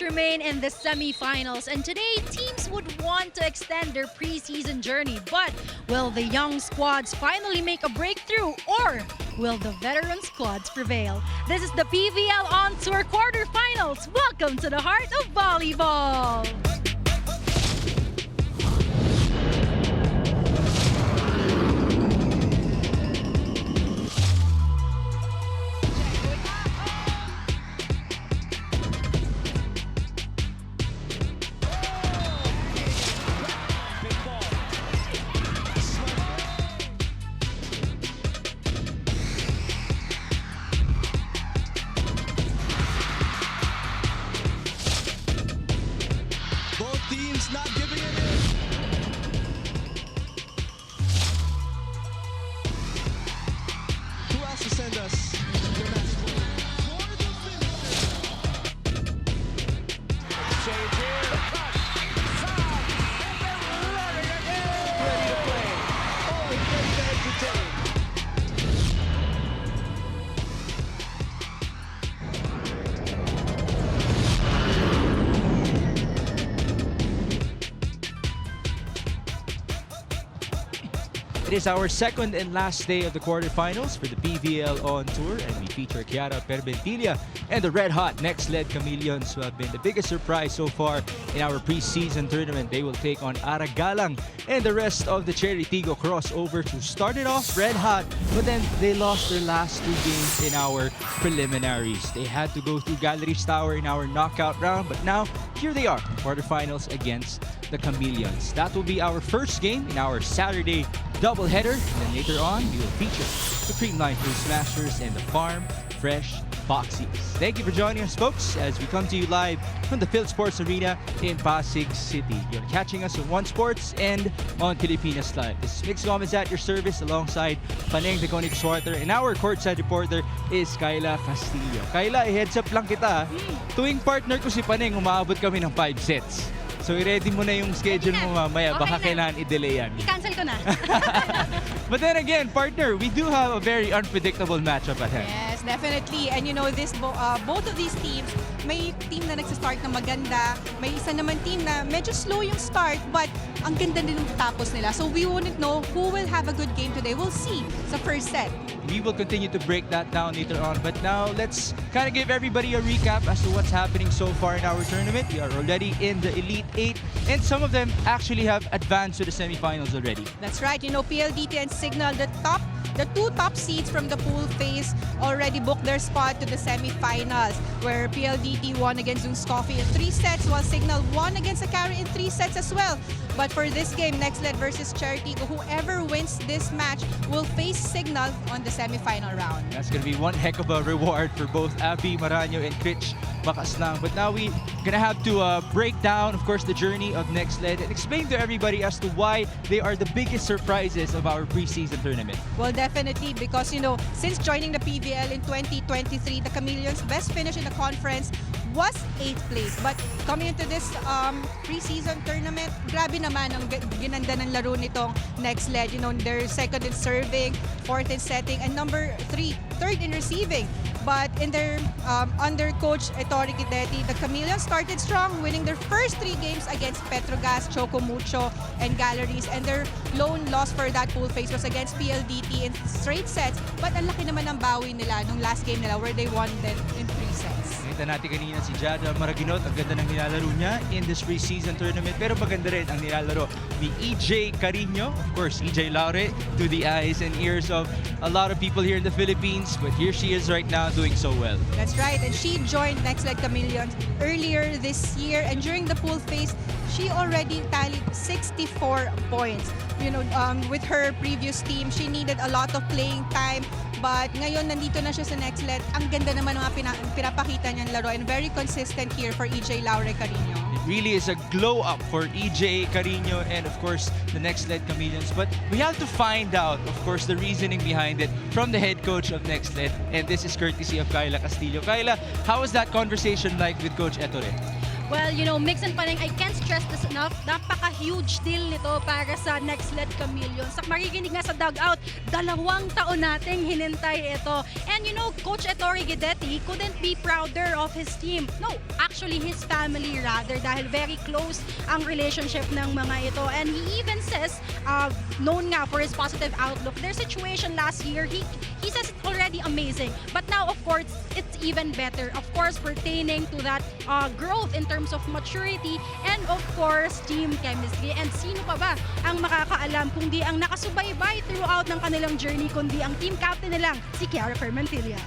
remain in the semifinals, and today teams would want to extend their preseason journey. But will the young squads finally make a breakthrough, or will the veteran squads prevail? This is the PVL On Tour quarterfinals. Welcome to the heart of volleyball. Teams not giving it in. Who else to send us to match play? For the finish. Change here. Cut. Side. And they're running again. Ready to play. Always ready to entertain. It is our second and last day of the quarterfinals for the PVL On Tour, and we feature Chiara Tiggo and the red-hot Nxled Chameleons, who have been the biggest surprise so far in our preseason tournament. They will take on Aragalang and the rest of the Chery Tiggo Crossovers, who started off red-hot, but then they lost their last two games in our preliminaries. They had to go through Gallery's Tower in our knockout round, but now here they are, quarterfinals against the Chameleons. That will be our first game in our Saturday doubleheader, and then later on we will feature the Creamline Fruit Smashers and the Farm Fresh Foxies. Thank you for joining us, folks, as we come to you live from the Phil Sports Arena in Pasig City. You're catching us on One Sports and on Pilipinas Live. This is Mix Gomez at your service alongside Paneng the Conic Swarter, and our courtside reporter is Kyla Castillo. Kyla, heads up lang kita. Tuwing partner ko si Paneng, umaabot kami ng 5 sets. So, i-ready mo na yung schedule mo mamaya. Baka kailangan i-delay yan. I-cancel ko na. But then again, partner, we do have a very unpredictable matchup at hand. Yes, definitely. And you know, both of these teams, may team na nagsastart na maganda, may isa naman team na medyo slow yung start, but ang ganda din ng tapos nila. So we wouldn't know who will have a good game today. We'll see sa first set. We will continue to break that down later on. But now, let's kind of give everybody a recap as to what's happening so far in our tournament. We are already in the Elite 8, and some of them actually have advanced to the semifinals already. That's right. You know, PLDT and Signal, the two top seeds from the pool phase already booked their spot to the semifinals, where PLDT won against Zungscoffy in 3 sets, while Signal won against Akari in 3 sets as well. But for this game, Nxled versus Chery Tiggo, whoever wins this match will face Signal on the semifinal round. That's going to be one heck of a reward for both Abby Maranyo and Critch Makaslang. But now we're going to have to break down, of course, the journey of Nxled and explain to everybody as to why they are the biggest surprises of our preseason tournament. Well, definitely, because, you know, since joining the PVL in 2023, the Chameleons' best finish in the conference was 8th place. But coming into this preseason tournament, grabe naman ang ginanda ng laro nitong Nxled. You know, they're second in serving, 4th in setting, and third in receiving. But in their under coach Ettore Guidetti, the Chameleons started strong, winning their first 3 games against Petrogas, Choco Mucho, and Galleries. And their lone loss for that pool phase was against PLDT in straight sets. But ang laki naman ng bawi nila nung last game nila, where they won them in 3 sets. Nakita natin kanina si Jada Maraginot, ang ganda ng nilalaro niya in this preseason tournament. Pero maganda rin ang nilalaro ni EJ Carino. Of course, EJ Laure, to the eyes and ears of a lot of people here in the Philippines. But here she is right now doing so well. That's right, and she joined Nxled Chameleons earlier this year, and during the pool phase, she already tallied 64 points. You know, with her previous team, she needed a lot of playing time. But ngayon, nandito na siya sa Nxled. Ang ganda naman mga pinapakita niyang laro, and very consistent here for EJ Laure Carino. It really is a glow up for EJ Carino and, of course, the Nxled Chameleons. But we have to find out, of course, the reasoning behind it from the head coach of Nxled. And this is courtesy of Kyla Castillo. Kyla, how was that conversation like with Coach Ettore? Well, Mix and Paneng, I can't stress this enough. Napaka-huge deal nito para sa Nxled Chameleons. Makikinig nga sa dugout, 2 taon nating hinintay ito. And Coach Ettore Guidetti couldn't be prouder of his team. No, actually his family rather, dahil very close ang relationship ng mga ito. And he even says, known nga for his positive outlook, their situation last year, he says it's already amazing. But now, of course, it's even better. Of course, pertaining to that growth in terms of maturity and of course, team chemistry. And sino pa ba ang makakaalam kung di ang nakasubaybay throughout ng kanilang journey, kundi ang team captain nilang, si Chery Tiggo.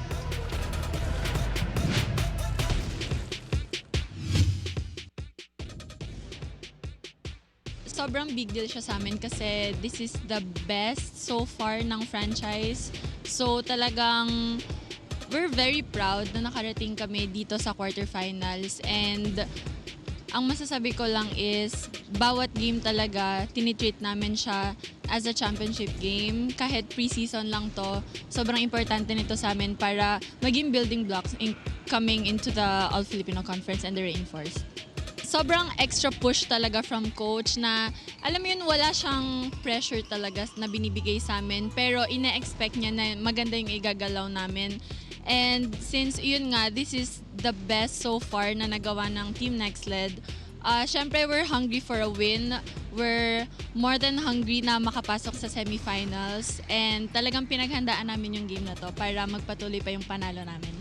Sobrang big deal siya sa amin kasi this is the best so far ng franchise. So talagang we're very proud na nakarating kami dito sa quarterfinals, and ang masasabi ko lang is bawat game talaga tinitreat namin siya as a championship game. Kahit preseason lang to, sobrang importante nito sa amin para maging building blocks coming into the All-Filipino Conference and the Reinforced. Sobrang extra push talaga from coach na, alam mo yun, wala siyang pressure talaga na binibigay sa amin, pero ina-expect niya na maganda yung igagalaw namin. And since yun nga, this is the best so far na nagawa ng Team Nxled, syempre we're hungry for a win. We're more than hungry na makapasok sa semifinals, and talagang pinaghandaan namin yung game na to para magpatuloy pa yung panalo namin.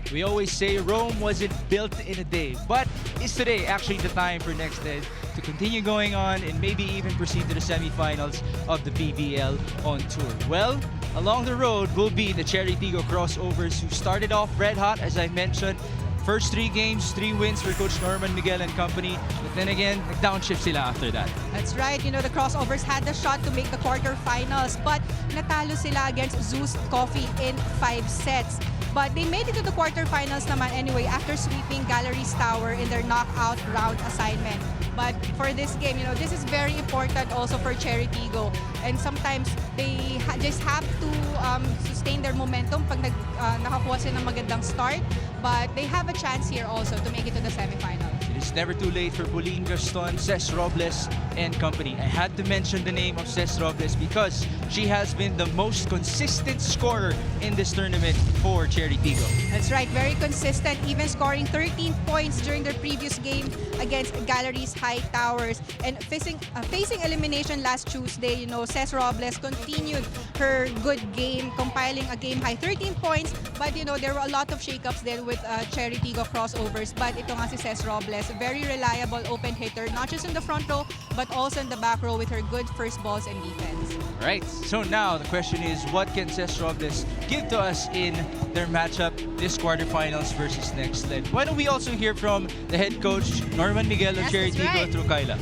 We always say Rome wasn't built in a day, but is today actually the time for Nxled to continue going on and maybe even proceed to the semifinals of the PVL on tour? Well, along the road will be the Chery Tiggo Crossovers, who started off red hot, as I mentioned. First 3 games, 3 wins for Coach Norman Miguel and company. But then again, nag-downshift sila after that. That's right. The Crossovers had the shot to make the quarterfinals, but natalo sila against Zeus Coffee in 5 sets. But they made it to the quarterfinals naman anyway after sweeping Galleries Tower in their knockout round assignment. But for this game, this is very important also for Chery Tiggo. And sometimes they just have to sustain their momentum pag nakakuha sila ng magandang start. But they have a chance here also to make it to the semifinals. It is never too late for Bulin Gaston, Ces Robles, and company. I had to mention the name of Ces Robles because she has been the most consistent scorer in this tournament for Chery Tiggo. That's right, very consistent, even scoring 13 points during their previous game against Galleries High Towers. And facing elimination last Tuesday, Ces Robles continued her good game, compiling a game high 13 points. But there were a lot of shakeups there with Chery Tiggo Crossovers. But ito nga si Ces Robles, very reliable open hitter, not just in the front row, but also in the back row with her good first balls and defense. Right, so now the question is, what can Ces Robles give to us in their matchup this quarterfinals versus Nxled? Why don't we also hear from the head coach, Norman Miguel of Yes, Chery that's Tiggo right. through Kyla?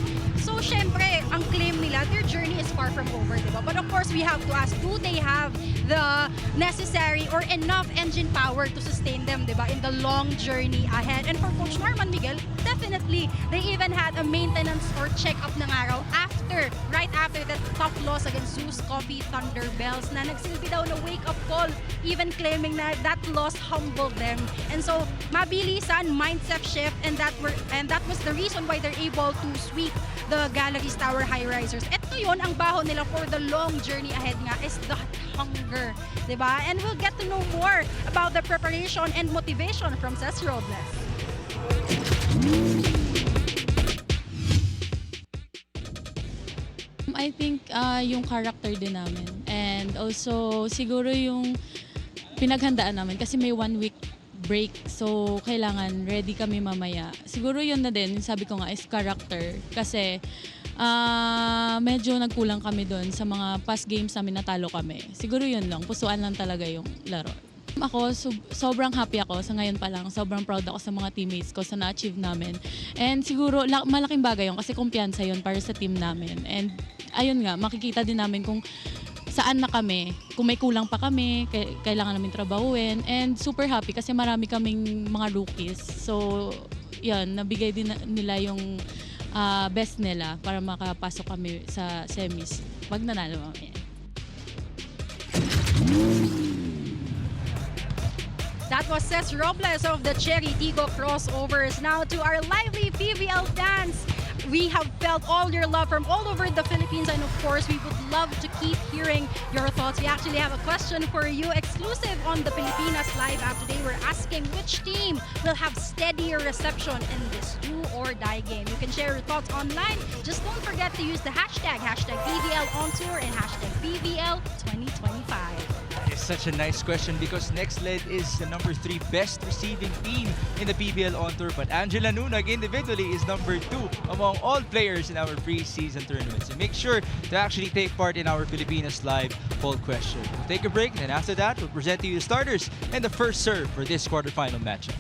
So, syempre, ang claim nila, their journey is far from over, diba? But of course, we have to ask, do they have the necessary or enough engine power to sustain them, diba, in the long journey ahead? And for Coach Norman Miguel, definitely, they even had a maintenance or check-up ng araw right after that tough loss against Zeus Coffee Thunderbells na nagsilbi daw na wake-up call, even claiming na that loss humbled them. And so, mabilisan, mindset shift, and that was the reason why they're able to sweep the Galleries Tower high-risers. Ito yun, ang baho nila for the long journey ahead nga is the hunger, diba? And we'll get to know more about the preparation and motivation from Ces Robles. I think yung character din namin, and also siguro yung pinaghandaan namin kasi may 1 week break, so kailangan ready kami mamaya. Siguro yun na din, sabi ko nga, is character kasi medyo nagkulang kami doon sa mga past games namin, natalo kami. Siguro yun lang, pusuan lang talaga yung laro. Ako, sobrang happy ako sa ngayon pa lang. Sobrang proud ako sa mga teammates ko sa na-achieve namin. And siguro malaking bagay yun kasi kumpiyansa yun para sa team namin. And ayun nga, makikita din namin kung saan na kami. Kung may kulang pa kami, kailangan namin trabahuin. And super happy kasi marami kaming mga rookies. So, yun, nabigay din nila yung best nila para makapasok kami sa semis pag nanalo kami. That was Cez Robles of the Chery Tiggo Crossovers. Now to our lively PVL fans. We have felt all your love from all over the Philippines, and of course, we would love to keep hearing your thoughts. We actually have a question for you exclusive on the Pilipinas Live app today. We're asking which team will have steadier reception in this do or die game. You can share your thoughts online. Just don't forget to use the hashtag PVL on tour and hashtag PVL 2025. It's such a nice question because Nxled is the number 3 best receiving team in the PVL on tour, but Angela Nunag individually is number 2 among all players in our preseason tournament. So make sure to actually take part in our Filipinas Live poll question. We'll take a break, and then after that, we'll present to you the starters and the first serve for this quarterfinal matchup.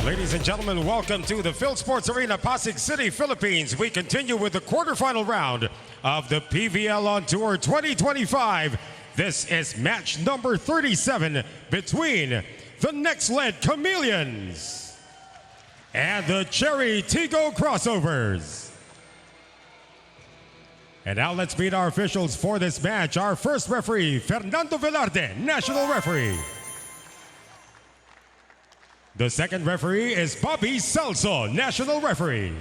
Ladies and gentlemen, welcome to the Phil Sports Arena, Pasig City, Philippines. We continue with the quarterfinal round of the PVL on Tour 2025. This is match number 37 between the Nxled Chameleons and the Chery Tiggo Crossovers. And now let's meet our officials for this match. Our first referee, Fernando Velarde, national referee. The second referee is Bobby Celso, national referee.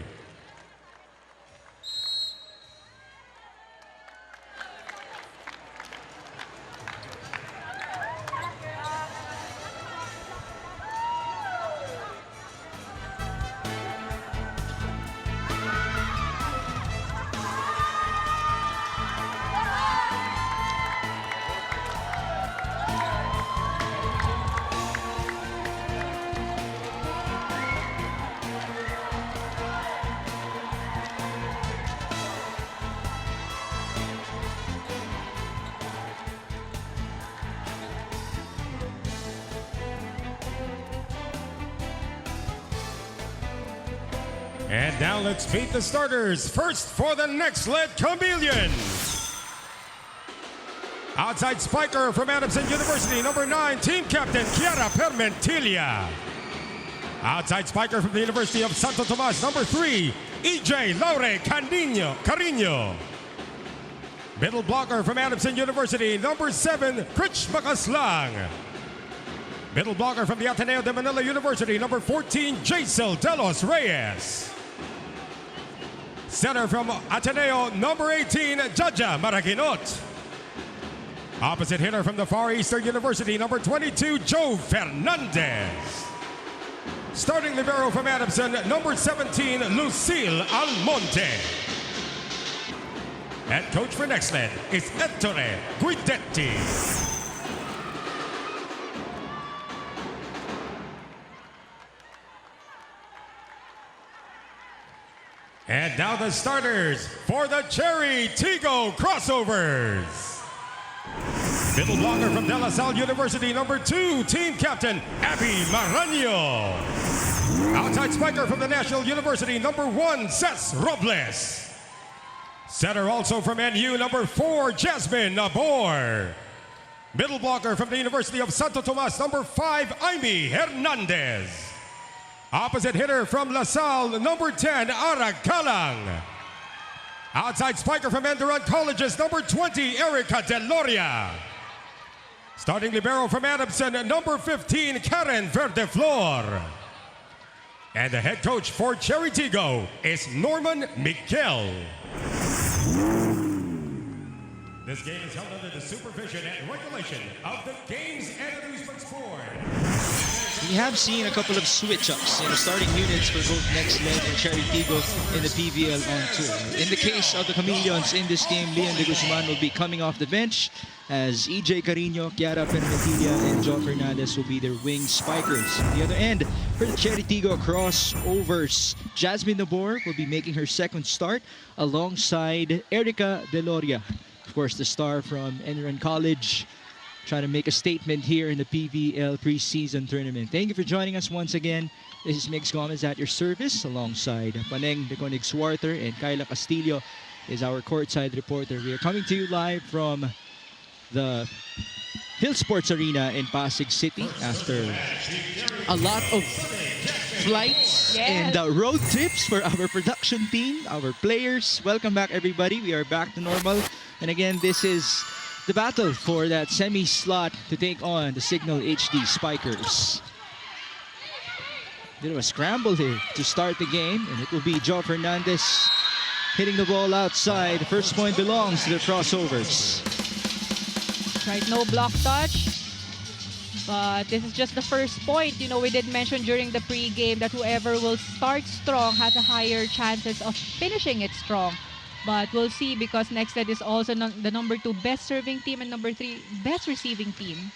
And now let's meet the starters. First for the Nxled Chameleons. Outside spiker from Adamson University, number 9, team captain Chiara Permentilla. Outside spiker from the University of Santo Tomas, number 3, EJ Laure Carino. Middle blocker from Adamson University, number 7, Krich Makaslang. Middle blocker from the Ateneo de Manila University, number 14, Jaisel Delos Reyes. Center from Ateneo, number 18, Jaja Maraginot. Opposite hitter from the Far Eastern University, number 22, Joe Fernandez. Starting libero from Adamson, number 17, Lucille Almonte. Head coach for Nxled is Ettore Guidetti. And now the starters for the Chery Tiggo Crossovers. Middle blocker from De La Salle University, number 2, team captain Abby Maranyo. Outside spiker from the National University, number 1, Cez Robles. Center also from NU, number 4, Jasmine Nabor. Middle blocker from the University of Santo Tomas, number 5, Aimee Hernandez. Opposite hitter from La Salle, number 10, Ara Galang. Outside spiker from Enderun Colleges, number 20, Erica Deloria. Starting libero from Adamson, number 15, Karen Verdeflor. And the head coach for Chery Tiggo is Norman Miguel. This game is held under the supervision and regulation of the Games and Amusements Board. We have seen a couple of switch-ups in the starting units for both Nxled and Chery Tiggo in the PVL on tour. In the case of the Chameleons in this game, Leon de Guzman will be coming off the bench as EJ Carino, Chiara Permetilla, and John Fernandez will be their wing spikers. On the other end, for the Chery Tiggo Crossovers, Jasmine Nabor will be making her second start alongside Erica Deloria. Of course, the star from Enron College, trying to make a statement here in the PVL preseason tournament. Thank you for joining us once again. This is Mix Gomez at your service alongside Paneng de Konig-Swarter, and Kyla Castillo is our courtside reporter. We are coming to you live from the Hill Sports Arena in Pasig City after a lot of flights and road trips for our production team, our players. Welcome back, everybody. We are back to normal. And again, this is the battle for that semi slot to take on the Signal HD Spikers. Bit of a scramble here to start the game, and it will be Joe Fernandez hitting the ball outside. The first point belongs to the Crossovers. Right, no block touch. But this is just the first point. You know, we did mention during the pre-game that whoever will start strong has a higher chances of finishing it strong. But we'll see, because Nxled is also the number 2 best serving team and number 3 best receiving team.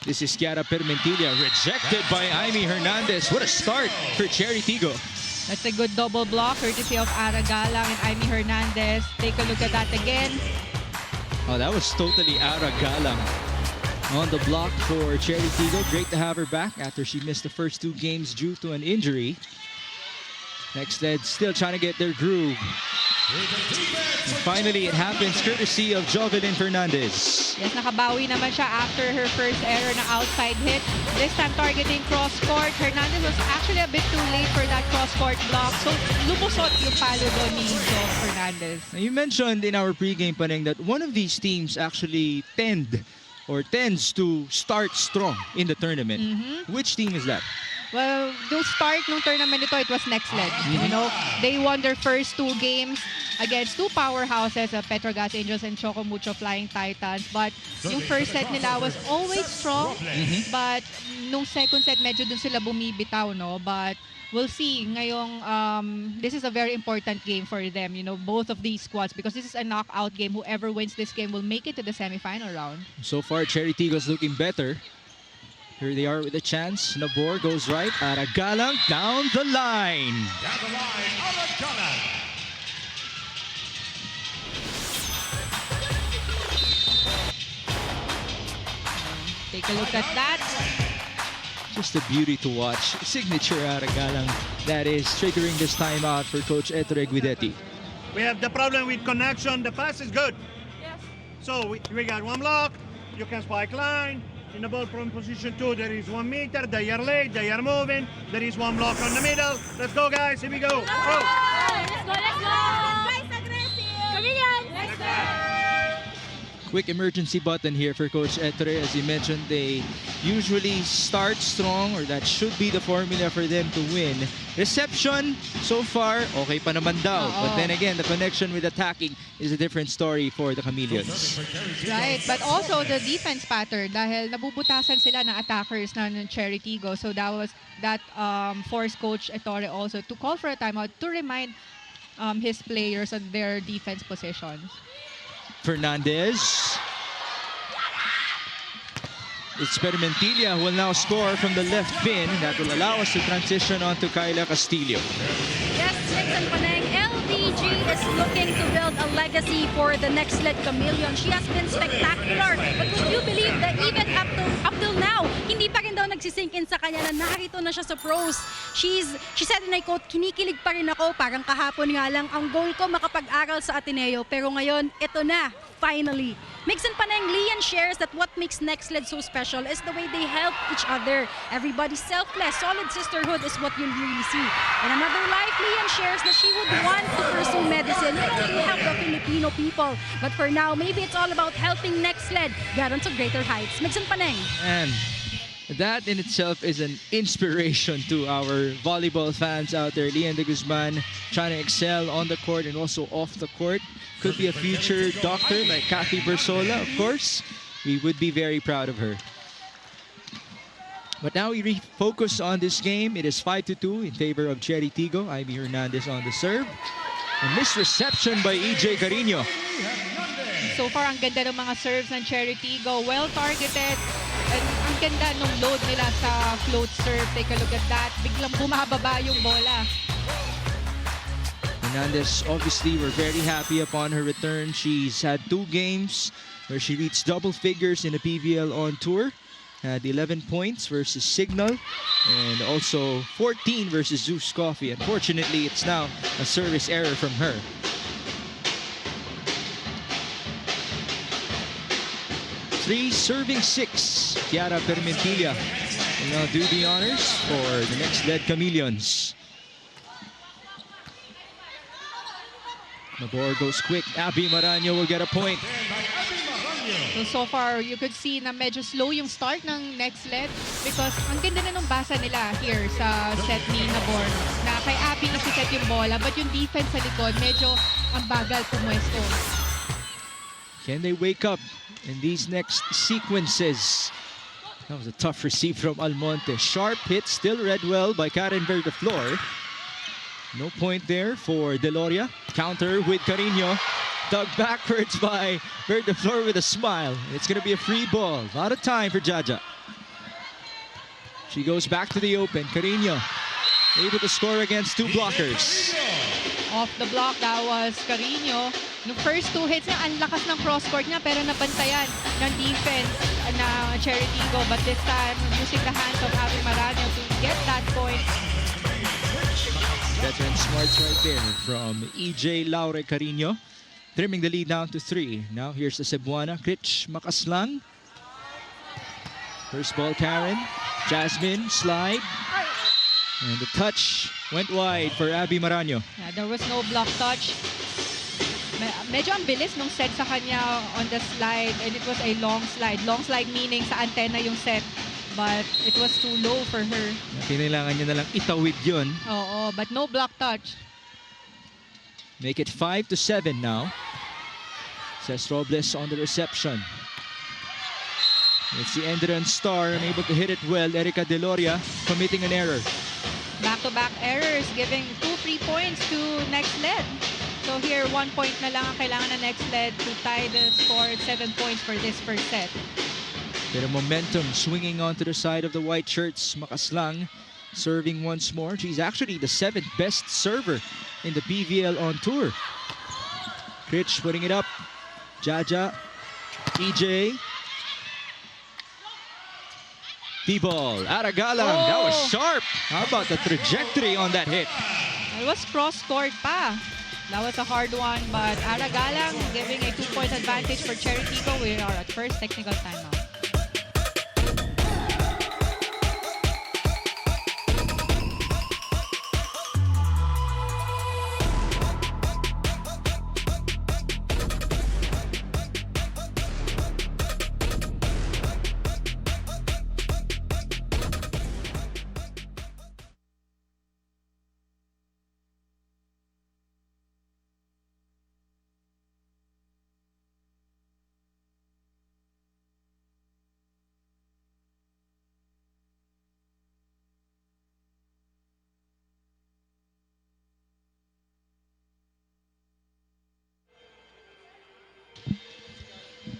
This is Chiara Permentilla, rejected by Amy Hernandez. What a start for Chery Tiggo. That's a good double block, courtesy of Ara Galang and Amy Hernandez. Take a look at that again. Oh, that was totally Ara Galang on the block for Chery Tiggo. Great to have her back after she missed the first 2 games due to an injury. Nxled still trying to get their groove. And finally, it happens courtesy of Jovelyn Fernandez. Yes, nakabawi naman siya after her first error na outside hit. This time targeting cross-court. Hernandez was actually a bit too late for that cross-court block. So, lumusot yung palo doon ni Jo Fernandez. Now, you mentioned in our pregame, Paneng, that one of these teams actually tends to start strong in the tournament. Which team is that? Well, the start ng tournament ito, it was Nxled. You know, they won their first 2 games against 2 powerhouses, Petrogas Angels and Chocomucho Flying Titans. But yung first set nila was always strong. But nung second set, medyo dun sila bumibitaw, no? But we'll see ngayong, this is a very important game for them, you know, both of these squads, because this is a knockout game. Whoever wins this game will make it to the semifinal round. So far, Chery Tiggo's looking better. Here they are with a chance. Nabor goes right. Ara Galang down the line. Down the line, Ara Galang. Take a look at that. Just a beauty to watch. Signature Ara Galang that is triggering this timeout for Coach Ettore Guidetti. We have the problem with connection. The pass is good. Yes. So we got one block. You can spike line. In the ball from position 2, there is 1 meter. They are late. They are moving. There is one block on the middle. Let's go, guys. Here we go. Go. Let's go. Guys, aggressive. Chameleons. Let's go. Quick emergency button here for Coach Ettore. As you mentioned, they usually start strong, or that should be the formula for them to win. Reception, so far, okay pa naman daw. But then again, the connection with attacking is a different story for the Chameleons. Right, but also the defense pattern, dahil nabubutasan sila ng attackers ng Chery Tiggo. So that forced Coach Ettore also to call for a timeout to remind his players on their defense positions. Fernandez. It's Permentilla who will now score from the left pin. That will allow us to transition on to Kyla Castillo. Yes, Mix and Paneng, LDG is looking to build a legacy for the Nxled Chameleons. She has been spectacular. But would you believe that even up till now, hindi pa rin daw nagsisink in sa kanya na narito na siya sa pros. She said, and I quote, kinikilig pa rin ako, parang kahapon nga lang ang goal ko makapag-aral sa Ateneo, pero ngayon, ito na, finally. Mixon Paneng, Lian shares that what makes Nxled so special is the way they help each other. Everybody's selfless, solid sisterhood is what you'll really see. And another life, Lian shares that she would want to pursue medicine, not only help the Filipino people, but for now, maybe it's all about helping Nxled get onto greater heights. Mixon Paneng. And that in itself is an inspiration to our volleyball fans out there. Lian de Guzman trying to excel on the court and also off the court. Could be a future doctor like Kathy Bersola, of course. We would be very proud of her. But now we refocus on this game. It is 5-2 in favor of Chery Tiggo. Ivy Hernandez on the serve. A misreception by EJ Carino. So far, ang ganda ng mga serves ng Chery Tiggo. Well targeted. And ang ganda ng load nila sa float serve. Take a look at that. Biglang bumababa yung bola. Hernandez, obviously, we're very happy upon her return. She's had 2 games where she reached double figures in the PVL on tour. Had 11 points versus Signal and also 14 versus Zeus Coffee. Unfortunately, it's now a service error from her. Three serving 6. Chiara Permentilla will now do the honors for the Nxled Chameleons. The board goes quick. Abby Maranyo will get a point. So far, you could see na medyo slow yung start ng Nxled because ang ganda na nung basa nila here sa set ni Nabor na kay Abby nasiset yung bola but yung defense sa likod medyo ang bagal pumwesto. Can they wake up in these next sequences? That was a tough receive from Almonte. Sharp hit, still read well by Karen Verdeflor. No point there for Deloria. Counter with Carino. Dug backwards by Verdeflor with a smile. It's going to be a free ball. A lot of time for Jaja. She goes back to the open. Carino able to score against 2 blockers. Off the block, that was Carino. No first 2 hits niya, ang lakas ng cross-court niya pero nabantayan ng defense na Chery Tiggo. But this time, using the hands of Abby Maranyo to get that point. Veteran smarts right there from EJ Laure Carino. Trimming the lead down to 3. Now here's the Cebuana. Kritch Makaslang. First ball, Karen. Jasmine, slide. And the touch went wide for Abby Maranyo. Yeah, there was no block touch. Medyo ang bilis nung set sa kanya on the slide and it was a long slide. Long slide meaning sa antena yung set. But it was too low for her. Kailangan niya na lang itawid yun. Oo, but no block touch. Make it 5-7 now. Cesc Robles on the reception. It's the endurance star, unable to hit it well. Erica Deloria committing an error. Back-to-back errors, giving 2 free points to Nxled. So here, 1 point na lang ang kailangan ng Nxled to tie the score at 7 points for this first set. Bit of momentum swinging onto the side of the white shirts. Makaslang serving once more. She's actually the 7th best server in the PVL on tour. Kritch putting it up. Jaja. EJ. D-ball. Aragalang. Oh. That was sharp. How about the trajectory on that hit? It was cross-court pa. That was a hard one, but Aragalang giving a 2-point advantage for Chery Tiggo. We are at first technical timeout.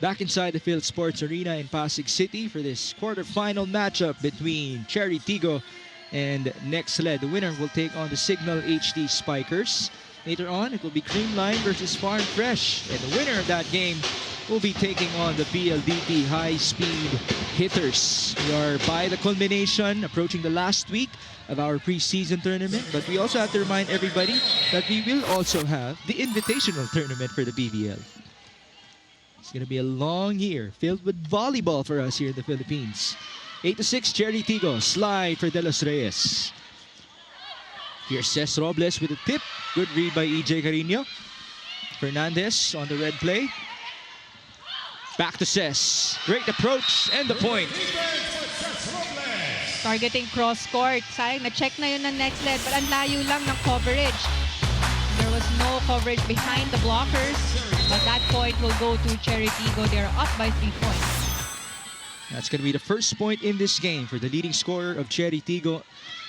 Back inside the Field Sports Arena in Pasig City for this quarterfinal matchup between Chery Tiggo and Nxled. The winner will take on the Signal HD Spikers. Later on, it will be Creamline versus Farm Fresh. And the winner of that game will be taking on the PLDT high-speed hitters. We are by the culmination, approaching the last week of our preseason tournament, but we also have to remind everybody that we will also have the invitational tournament for the PVL. It's going to be a long year filled with volleyball for us here in the Philippines. 8-6, Chery Tiggo, slide for De Los Reyes. Here's Ces Robles with a tip. Good read by EJ Carino. Fernandez on the red play. Back to Ces. Great approach and the point. Targeting cross-court. Sayang, na-check na yun ng Nxled, but ang layo lang ng coverage. There was no coverage behind the blockers, but that point will go to Chery Tiggo. They're up by 3 points. That's going to be the first point in this game for the leading scorer of Chery Tiggo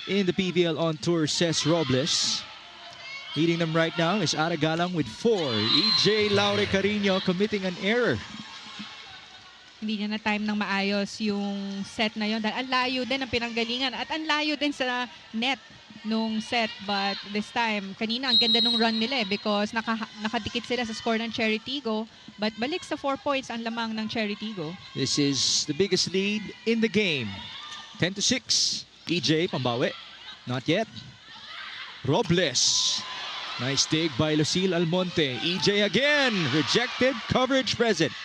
in the PVL on tour, Ces Robles. Leading them right now is Aragalang with 4. EJ Laure Carino committing an error. Hindi niya na time ng maayos yung set na yun dahil ang layo din ang pinanggalingan at ang layo din sa net nung set, but this time kanina ang ganda nung run nila because nakadikit sila sa score ng Chery Tiggo, but balik sa 4 points ang lamang ng Chery Tiggo. This is the biggest lead in the game. 10-6. EJ pambawi. Not yet. Robles. Nice dig by Lucille Almonte. EJ again. Rejected. Coverage present.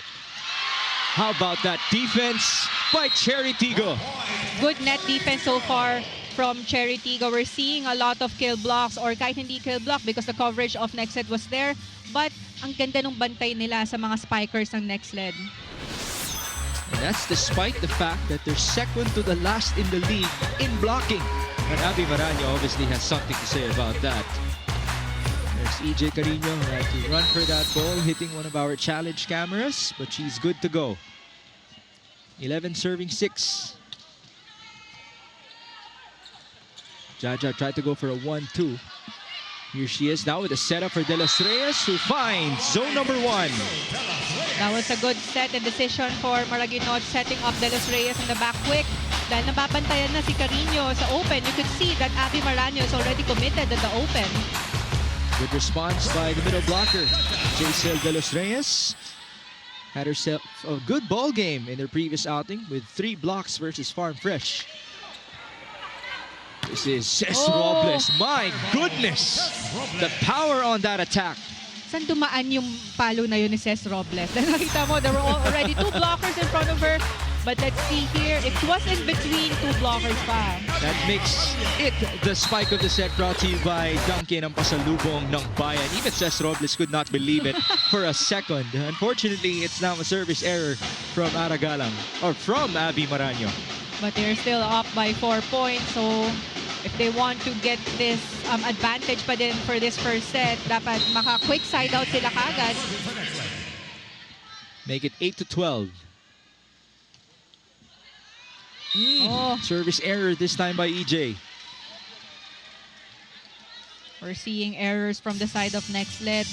How about that defense by Chery Tiggo? Good net defense so far from Chery Tiggo. We're seeing a lot of kill blocks or kahit hindi kill block because the coverage of Nxled was there. But ang ganda nung bantay nila sa mga spikers ng Nxled. And that's despite the fact that they're second to the last in the league in blocking. And Abby Maraño obviously has something to say about that. There's EJ Carino who had to run for that ball, hitting one of our challenge cameras, but she's good to go. 11 serving 6. Jaja tried to go for a 1-2. Here she is now with a setup for De Los Reyes, who finds zone number 1. That was a good set and decision for Maraguinot, setting up De Los Reyes in the back quick. Dahil nababantayan na si Carino sa open, you could see that Abby Maraño is already committed at the open. Good response by the middle blocker. Jacel De Los Reyes had herself a good ball game in their previous outing with 3 blocks versus Farm Fresh. This is Ces Robles. My goodness! The power on that attack. Saan dumaan yung palo na yun ni Ces Robles? Dahil nakita mo, there were already 2 blockers in front of her. But let's see here, it was in between 2 blockers pa. That makes it the spike of the set, brought to you by Duncan, ang pasalubong ng bayan. Even Ces Robles could not believe it for a second. Unfortunately, it's now a service error from Aragalang, or from Abby Maraño. But they're still up by 4 points, so if they want to get this advantage pa din for this first set, dapat maka-quick side out sila kagad. Make it 8-12. Service error this time by EJ. We're seeing errors from the side of Nxled.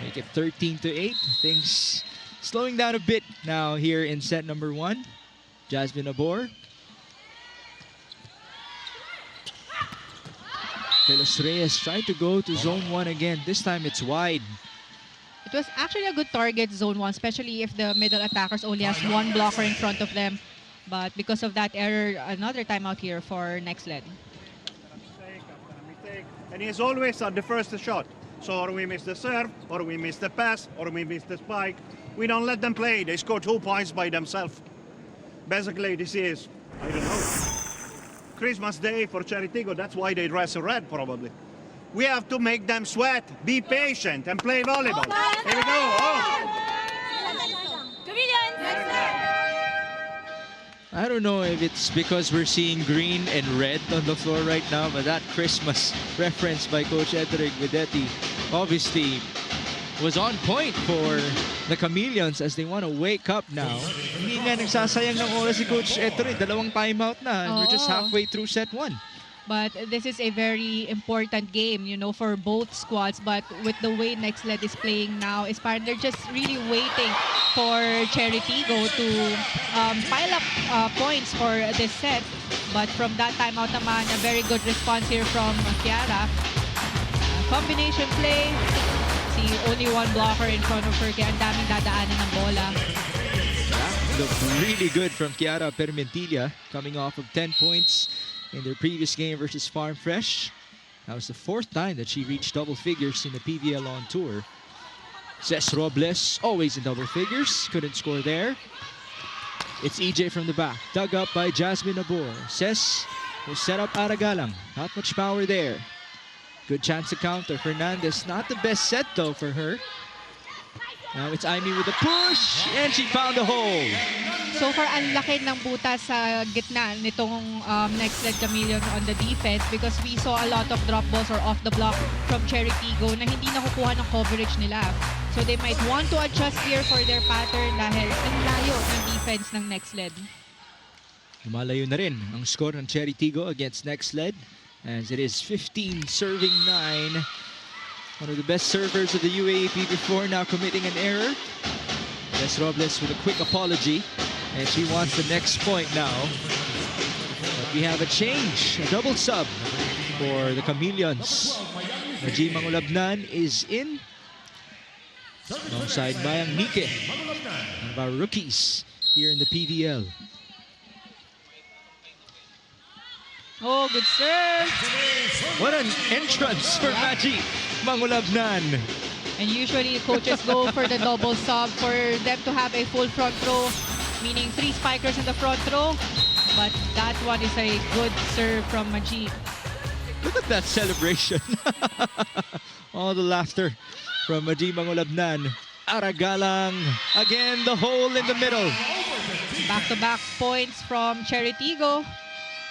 Make it 13-8. Things slowing down a bit now here in set number 1. Jasmine Abor. De Los Reyes tried to go to zone 1 again. This time it's wide. It was actually a good target, zone 1, especially if the middle attackers only has 1 blocker in front of them. But because of that error, another timeout here for Nxled. And he's always at the first shot. So or we miss the serve, or we miss the pass, or we miss the spike. We don't let them play. They score 2 points by themselves. Basically, this is, I don't know, Christmas Day for Chery Tiggo. That's why they dress red, probably. We have to make them sweat, be patient, and play volleyball. Here we go. I don't know if it's because we're seeing green and red on the floor right now, but that Christmas reference by Coach Edric Videtti obviously was on point for the Chameleons as they want to wake up now. Hindi nga nagsasayang ng oras si Coach Edric. 2 timeout na, and we're just halfway through set 1. But this is a very important game, you know, for both squads. But with the way Nxled is playing now, they're just really waiting for Chery Tiggo to pile up points for this set. But from that timeout naman, a very good response here from Kiara. Combination play. Si only one blocker in front of her, kaya ang daming dadaanan ng bola. That looked really good from Chiara Permentilla, coming off of 10 points in their previous game versus Farm Fresh. That was the 4th time that she reached double figures in the PVL on tour. Cés Robles, always in double figures, couldn't score there. It's EJ from the back, dug up by Jasmine Abor. Cés will set up Aragalang, not much power there. Good chance to counter. Fernandez, not the best set though for her. Now it's Aimee with a push, and she found a hole. So far, ang laki ng butas sa gitna nitong Nxled Chameleons on the defense because we saw a lot of drop balls or off the block from Chery Tiggo na hindi nakukuha ng coverage nila. So they might want to adjust here for their pattern dahil ang layo ng defense ng Nxled. Lumalayo na rin ang score ng Chery Tiggo against Nxled as it is 15 serving 9. One of the best servers of the UAAP before now committing an error. Cés Robles with a quick apology, and she wants the next point now. But we have a change, a double sub for the Chameleons. Najee Mangulabnan is in alongside Mayang Nike, one of our rookies here in the PVL. Oh, good serve! What an entrance for Najee Mangulabnan. And usually coaches go for the double sub for them to have a full front row, meaning 3 spikers in the front row. But that one is a good serve from Najee. Look at that celebration. All the laughter from Najee Mangulabnan. Aragalang, again the hole in the middle. Back-to-back points from Chery Tiggo.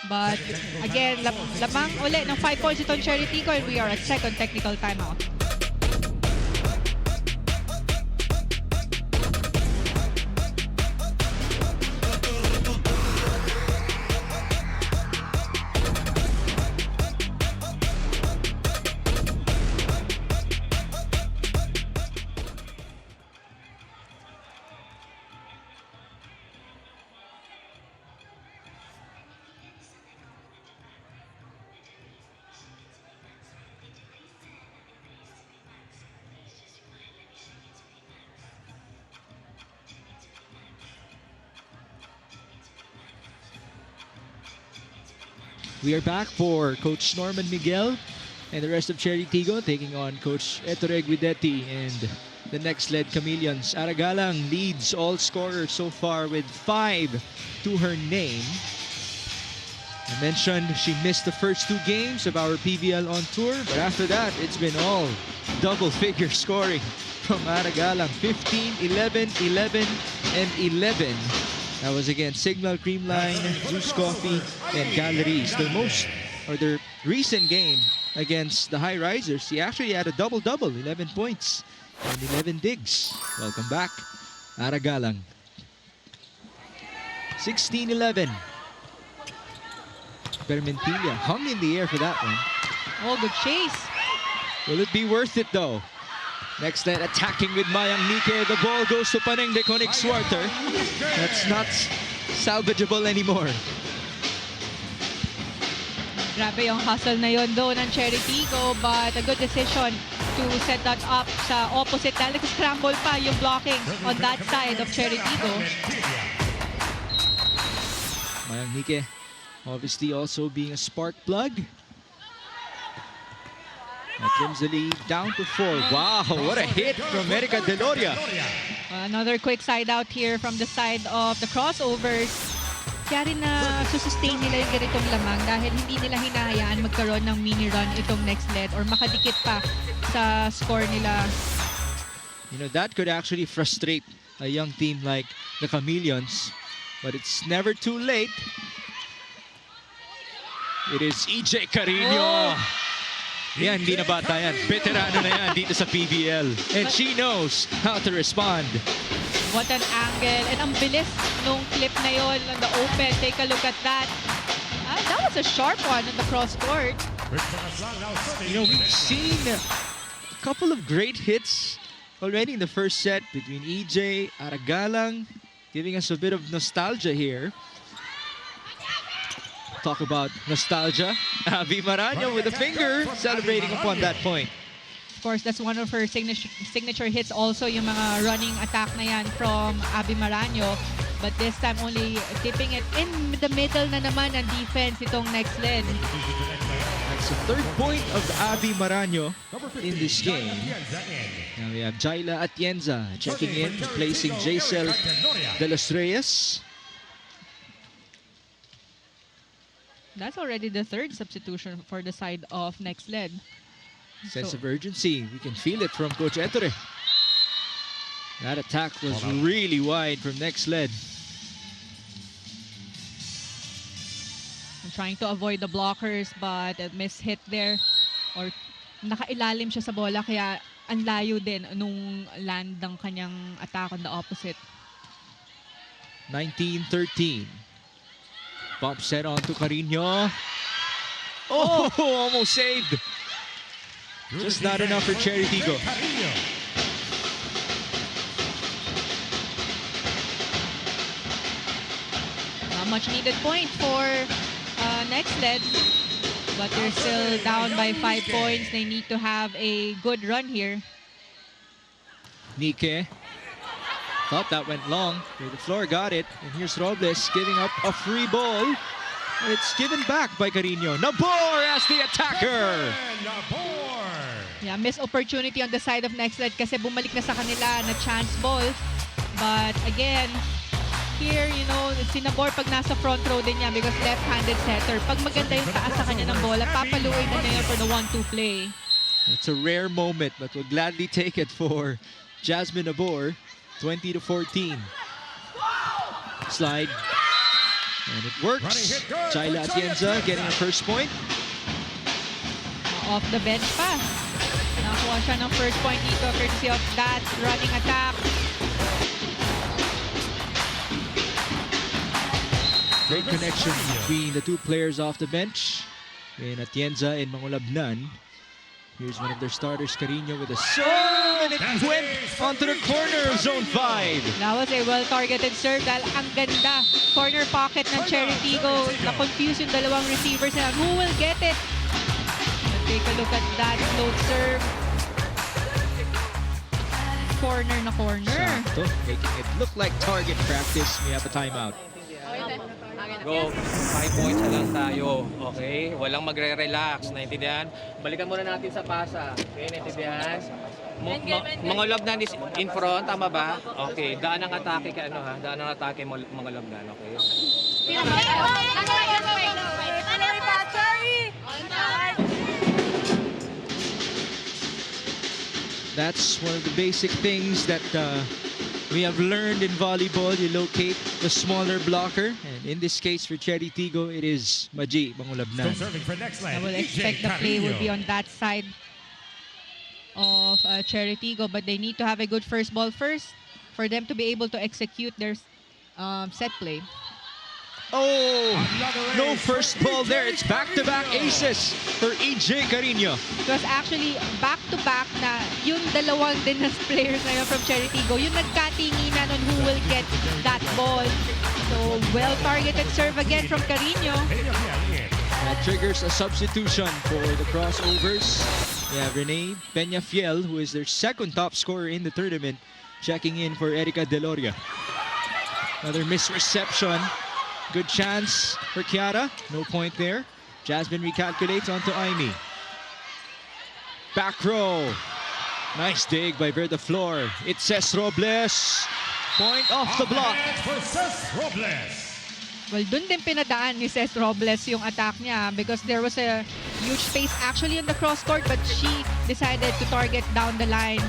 But again, lamang ulit ng 5 points itong Chery Tiggo, and we are at second technical timeout. We are back for Coach Norman Miguel and the rest of Chery Tiggo taking on Coach Ettore Guidetti and the Nxled Chameleons. Aragalang leads all scorers so far with 5 to her name. I mentioned she missed the first 2 games of our PVL on tour, but after that, it's been all double-figure scoring from Aragalang. 15, 11, 11, and 11. That was against Signal, Creamline, Zeus Coffee, and Galleries. Their recent game against the High Risers, he actually had a double-double, 11 points and 11 digs. Welcome back, Aragalang. 16-11. Permentilla hung in the air for that one. Oh, good chase. Will it be worth it though? Next net attacking with Mayang Nike. The ball goes to Paneng de Konig Swarter. That's not salvageable anymore. Grabe yung hustle na yun doon ng Chery Tiggo, but a good decision to set that up sa opposite. Dahil scramble pa yung blocking on that side of Chery Tiggo. Mayang Nike obviously also being a spark plug. That trims the lead down to 4. Wow, what a hit from Erica Deloria. Another quick side out here from the side of the crossovers. Kaya rin na susustain nila yung ganitong lamang dahil hindi nila hinahayaan magkaroon ng mini run itong Nxled or makadikit pa sa score nila. You know, that could actually frustrate a young team like the Chameleons, but it's never too late. It is EJ Carino. Yan, hindi na bata yan. Veterano na yan dito sa PVL. And she knows how to respond. What an angle. And ang bilis nung clip na yon on the open. Take a look at that. That was a sharp one on the cross court. You know, we've seen a couple of great hits already in the first set between EJ, Aragalang, giving us a bit of nostalgia here. Talk about nostalgia. Avi Maraño with a finger celebrating upon that point. Of course, that's one of her signature hits also, yung mga running attack na yan from Abby Maranyo. But this time only tipping it in the middle na naman ang defense itong Nxled. That's the third point of Abby Maranyo in this game. Now we have Jaila Atienza checking in, replacing Jaisel de los Reyes. That's already the third substitution for the side of Nxled. Sense of urgency. We can feel it from Coach Ettore. That attack was really wide from Nxled. Trying to avoid the blockers, but a mishit there. Or nakailalim siya sa bola, kaya ang layo din nung land ng kanyang attack on the opposite. 19-13. Bump set on to Carino. Oh, almost saved. Just not enough for Chery Tiggo. Much needed point for Nxled, but they're still down by 5 points. They need to have a good run here. Nike thought that went long. The floor got it. And here's Robles giving up a free ball. It's given back by Carino. Nabor as the attacker. Yeah, missed opportunity on the side of Nxled kasi bumalik na sa kanila na chance ball. But again, here, you know, si Nabor pag nasa front row din niya because left-handed setter. Pag maganda yung taas sa kanya ng bola, papaluin na niya for the 1-2 play. It's a rare moment, but we'll gladly take it for Jasmine Nabor. 20-14. Slide. And it works. Jaila Atienza getting her first point. Off the bench pa. Nakuha siya ng first point dito courtesy of that running attack. Great connection between the two players off the bench. In Atienza and Mangulabnan. Here's one of their starters, Carino, with a serve, and it went onto the corner of Zone 5. That was a well-targeted serve dahil ang ganda. Corner pocket ng Chery Tiggo. Na-confuse yung dalawang receivers na who will get it? Take a look at that float serve. Corner na corner. Sakto, making it look like target practice. We have a timeout. Go, 5 points na lang tayo. Okay? Walang magre-relax. Naintindihan? Balikan muna natin sa pasa. Okay, naintindihan? Mga lobnan is in front, tama ba? Okay, daan ang atake kay ano ha? Daan ang atake mga lobnan, okay? That's one of the basic things that we have learned in volleyball. You locate the smaller blocker. And in this case, for Chery Tiggo, it is Maji Mangulabnan. I will expect the play will be on that side of Chery Tiggo, but they need to have a good first ball first for them to be able to execute their set play. Oh, no first ball there. It's back-to-back aces for EJ Carino. It was actually back-to-back na yung dalawang din na players na yun from Chery Tiggo, yung nagkatinginan on who will get that ball. So, well-targeted serve again from Carino. That triggers a substitution for the crossovers. We have Renee Peñafiel, who is their second top scorer in the tournament, checking in for Erica Deloria. Another misreception. Good chance for Kiara. No point there. Jasmine recalculates onto Aimee. Back row. Nice dig by Verda Flor. It says Robles. Point off the block. Well, dun din pinadaan ni Cez Robles yung attack niya because there was a huge space actually on the cross court, but she decided to target down the line.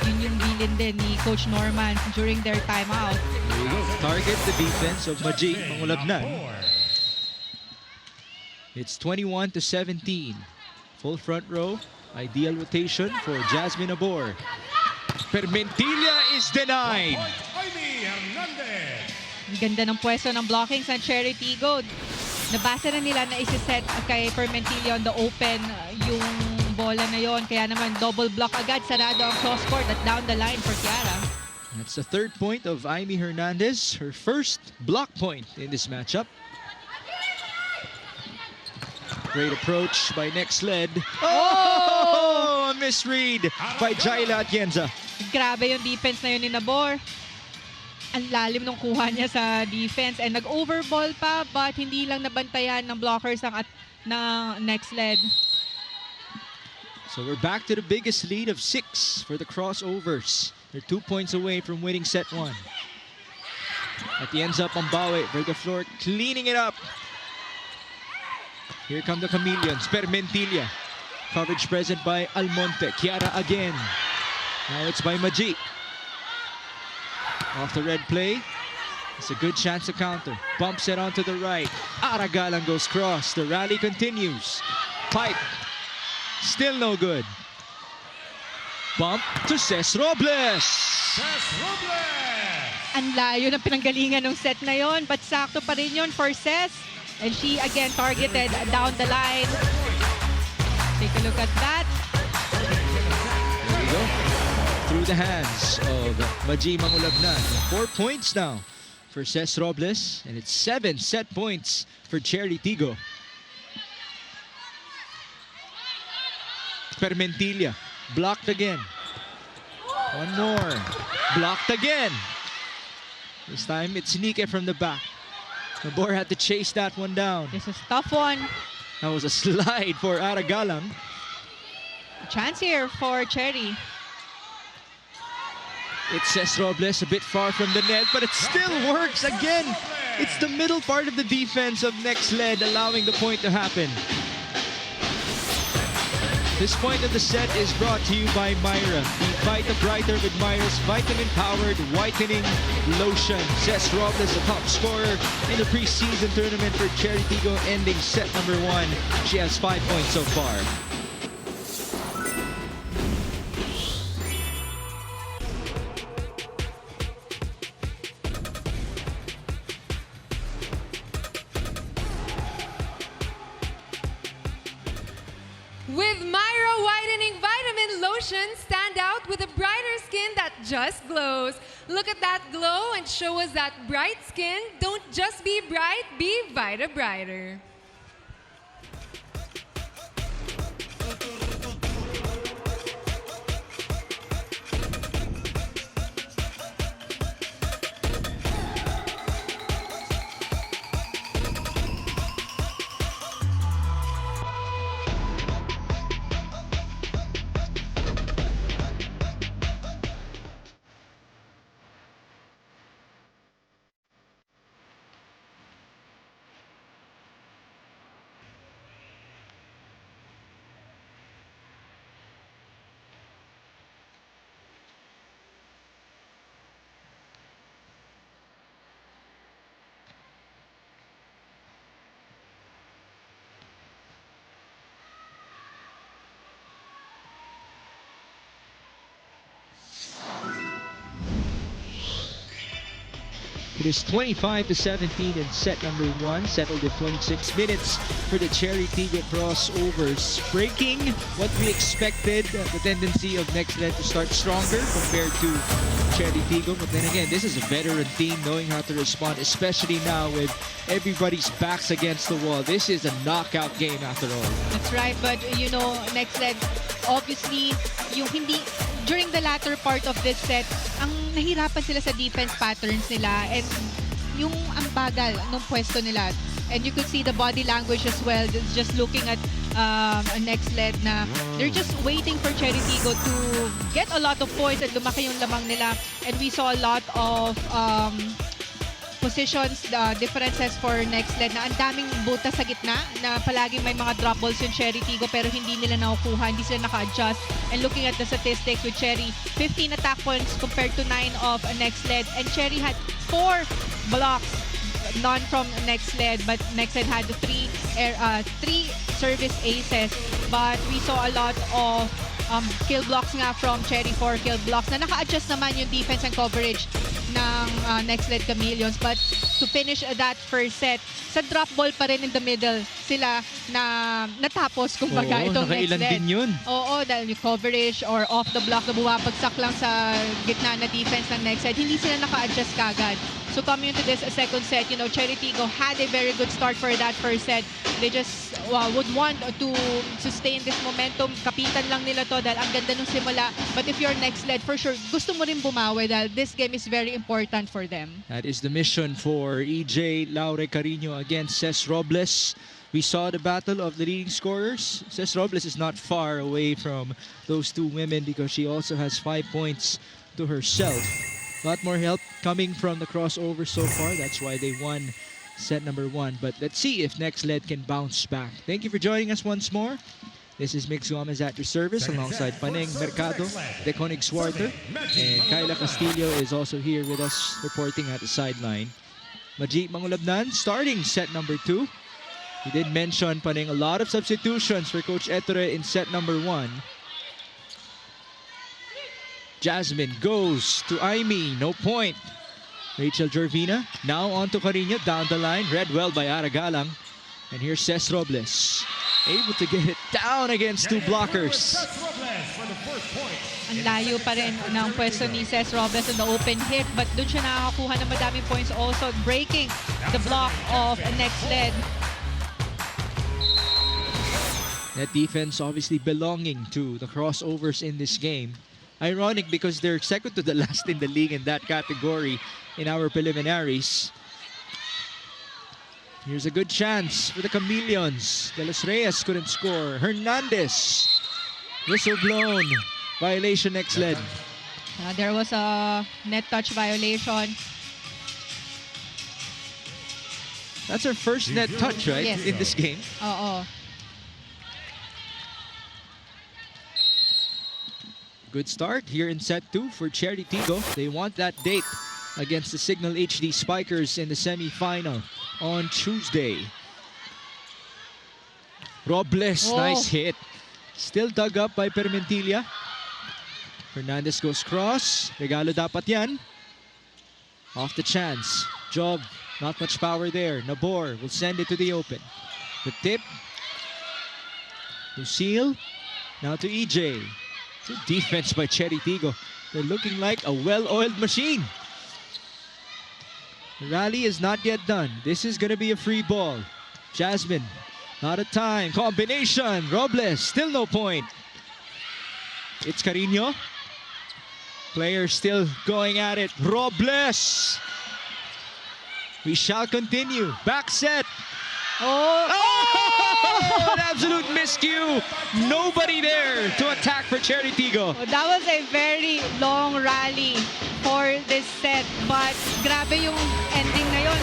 Yun yung bilin din ni Coach Norman during their timeout. There you go. Target the defense of Maji Mangulabnan. It's 21-17. Full front row. Ideal rotation for Jasmine Nabor. Permentilla is denied. Ang ganda ng pwesto ng blocking sa Chery Tiggo. Nabasa na nila na isi-set kay Permentilla on the open yung bola na yon. Kaya naman double block agad. Sarado ang cross court at down the line for Kiara. That's the third point of Aimee Hernandez. Her first block point in this matchup. Great approach by Nxled. Oh! A misread by Jaila Atienza. Grabe yung defense na yun ni Nabor. Ang lalim nung kuha niya sa defense and nag-overball pa but hindi lang nabantayan ng blockers ng Nxled. So we're back to the biggest lead of 6 for the Crossovers. They're 2 points away from winning set 1. Atienza Pambawe, Vergaflor cleaning it up. Here come the Chameleons, Permentilia. Coverage present by Almonte, Chiara again. Now it's by Maji. Off the red play, it's a good chance to counter. Bumps it onto the right. Aragalan goes cross. The rally continues. Pipe, still no good. Bump to Ces Robles. Ces Robles! Ang layo ng pinanggalingan ng set na yon, but sakto pa rin yun for Ces. And she again targeted down the line. Take a look at that. There we go. Through the hands of Maji Mangulabnan. 4 points now for Ces Robles, and it's 7 set points for Chery Tiggo. Permentilia, blocked again. One more, blocked again. This time it's Nike from the back. Nabor had to chase that one down. This is a tough one. That was a slide for Aragalang. Chance here for Chery. It's Ces Robles a bit far from the net, but it still works again. It's the middle part of the defense of Nxled allowing the point to happen. This point of the set is brought to you by Myra, the Vita Brighter with Myra's vitamin-powered whitening lotion. Ces Robles, the top scorer in the preseason tournament for Chery Tiggo, ending set number 1. She has 5 points so far. With Myra Whitening Vitamin Lotion, stand out with a brighter skin that just glows. Look at that glow and show us that bright skin. Don't just be bright, be Vita Brighter. It is 25-17 in set number 1, settled in 26 minutes for the Chery Tiggo Crossovers. Breaking what we expected, the tendency of Nxled to start stronger compared to Chery Tiggo. But then again, this is a veteran team knowing how to respond, especially now with everybody's backs against the wall. This is a knockout game after all. That's right, but you know, Nxled, obviously, yung hindi, during the latter part of this set, ang nahirapan sila sa defense patterns nila and yung ang bagal nung pwesto nila. And you could see the body language as well, just looking at Nxled na they're just waiting for Chery Tiggo to get a lot of points at lumaki yung lamang nila. And we saw a lot of positions, differences for Nxled na ang daming butas sa gitna na palaging may mga drop balls yung Chery Tiggo pero hindi nila nakukuha, hindi sila naka-adjust. And looking at the statistics with Chery, 15 attack points compared to 9 of Nxled. And Chery had 4 blocks, none from Nxled, but Nxled had 3 service aces. But we saw a lot of kill blocks nga from Chery, 4 kill blocks na naka-adjust naman yung defense and coverage ng Nxled Chameleons. But to finish that first set, sa drop ball pa rin in the middle sila na natapos kumbaga itong nakailan Nxled. din yun. Oo, dahil yung coverage or off the block na bumapagsak lang sa gitna na defense ng Nxled, hindi sila naka-adjust kagad. So coming into this second set, you know, Chery Tiggo had a very good start for that first set. They just would want to sustain this momentum. Kapitan lang nila to dahil ang ganda nung simula. But if you're Nxled, for sure, gusto mo rin bumawi dahil this game is very important for them. That is the mission for EJ Laure Carino against Ces Robles. We saw the battle of the leading scorers. Ces Robles is not far away from those two women because she also has 5 points to herself. A lot more help coming from the crossover so far. That's why they won set number 1. But let's see if Nxled can bounce back. Thank you for joining us once more. This is Mix Gomez at your service alongside Paneng Mercado, Deconig Swarter, and Kyla Castillo is also here with us reporting at the sideline. Majid Mangulabnan starting set number 2. He did mention, Paneng, a lot of substitutions for Coach Ettore in set number 1. Jasmine goes to Aimee, no point. Rachel Gervina now on to Carino, down the line, read well by Aragalang. And here's Ces Robles, able to get it down against two blockers. Ang layo pa rin ng pwesto ni Ces Robles on the open hit, but dun siya nakakakuha ng madaming points also, breaking the block of Nxled. That defense obviously belonging to the crossovers in this game. Ironic because they're second to the last in the league in that category in our preliminaries. Here's a good chance for the Chameleons. De Los Reyes couldn't score. Hernandez, whistle blown. Violation Nxled. There was a net touch violation. That's our first net touch, right? Yes. In this game. Oo. Good start here in set 2 for Chery Tiggo. They want that date against the Signal HD Spikers in the semi-final on Tuesday. Robles, nice hit. Still dug up by Permentilla. Hernandez goes cross. Regalo dapat yan. Off the chance. Job, not much power there. Nabor will send it to the open. The tip. Lucille. Now to EJ. Good defense by Chery Tiggo. They're looking like a well-oiled machine. The rally is not yet done. This is going to be a free ball. Jasmine, not a time. Combination. Robles, still no point. It's Carino. Players still going at it. Robles. We shall continue. Back set. Oh, an absolute miscue. Nobody there to attack for Chery Tiggo. That was a very long rally for this set, but grabe yung ending na yun.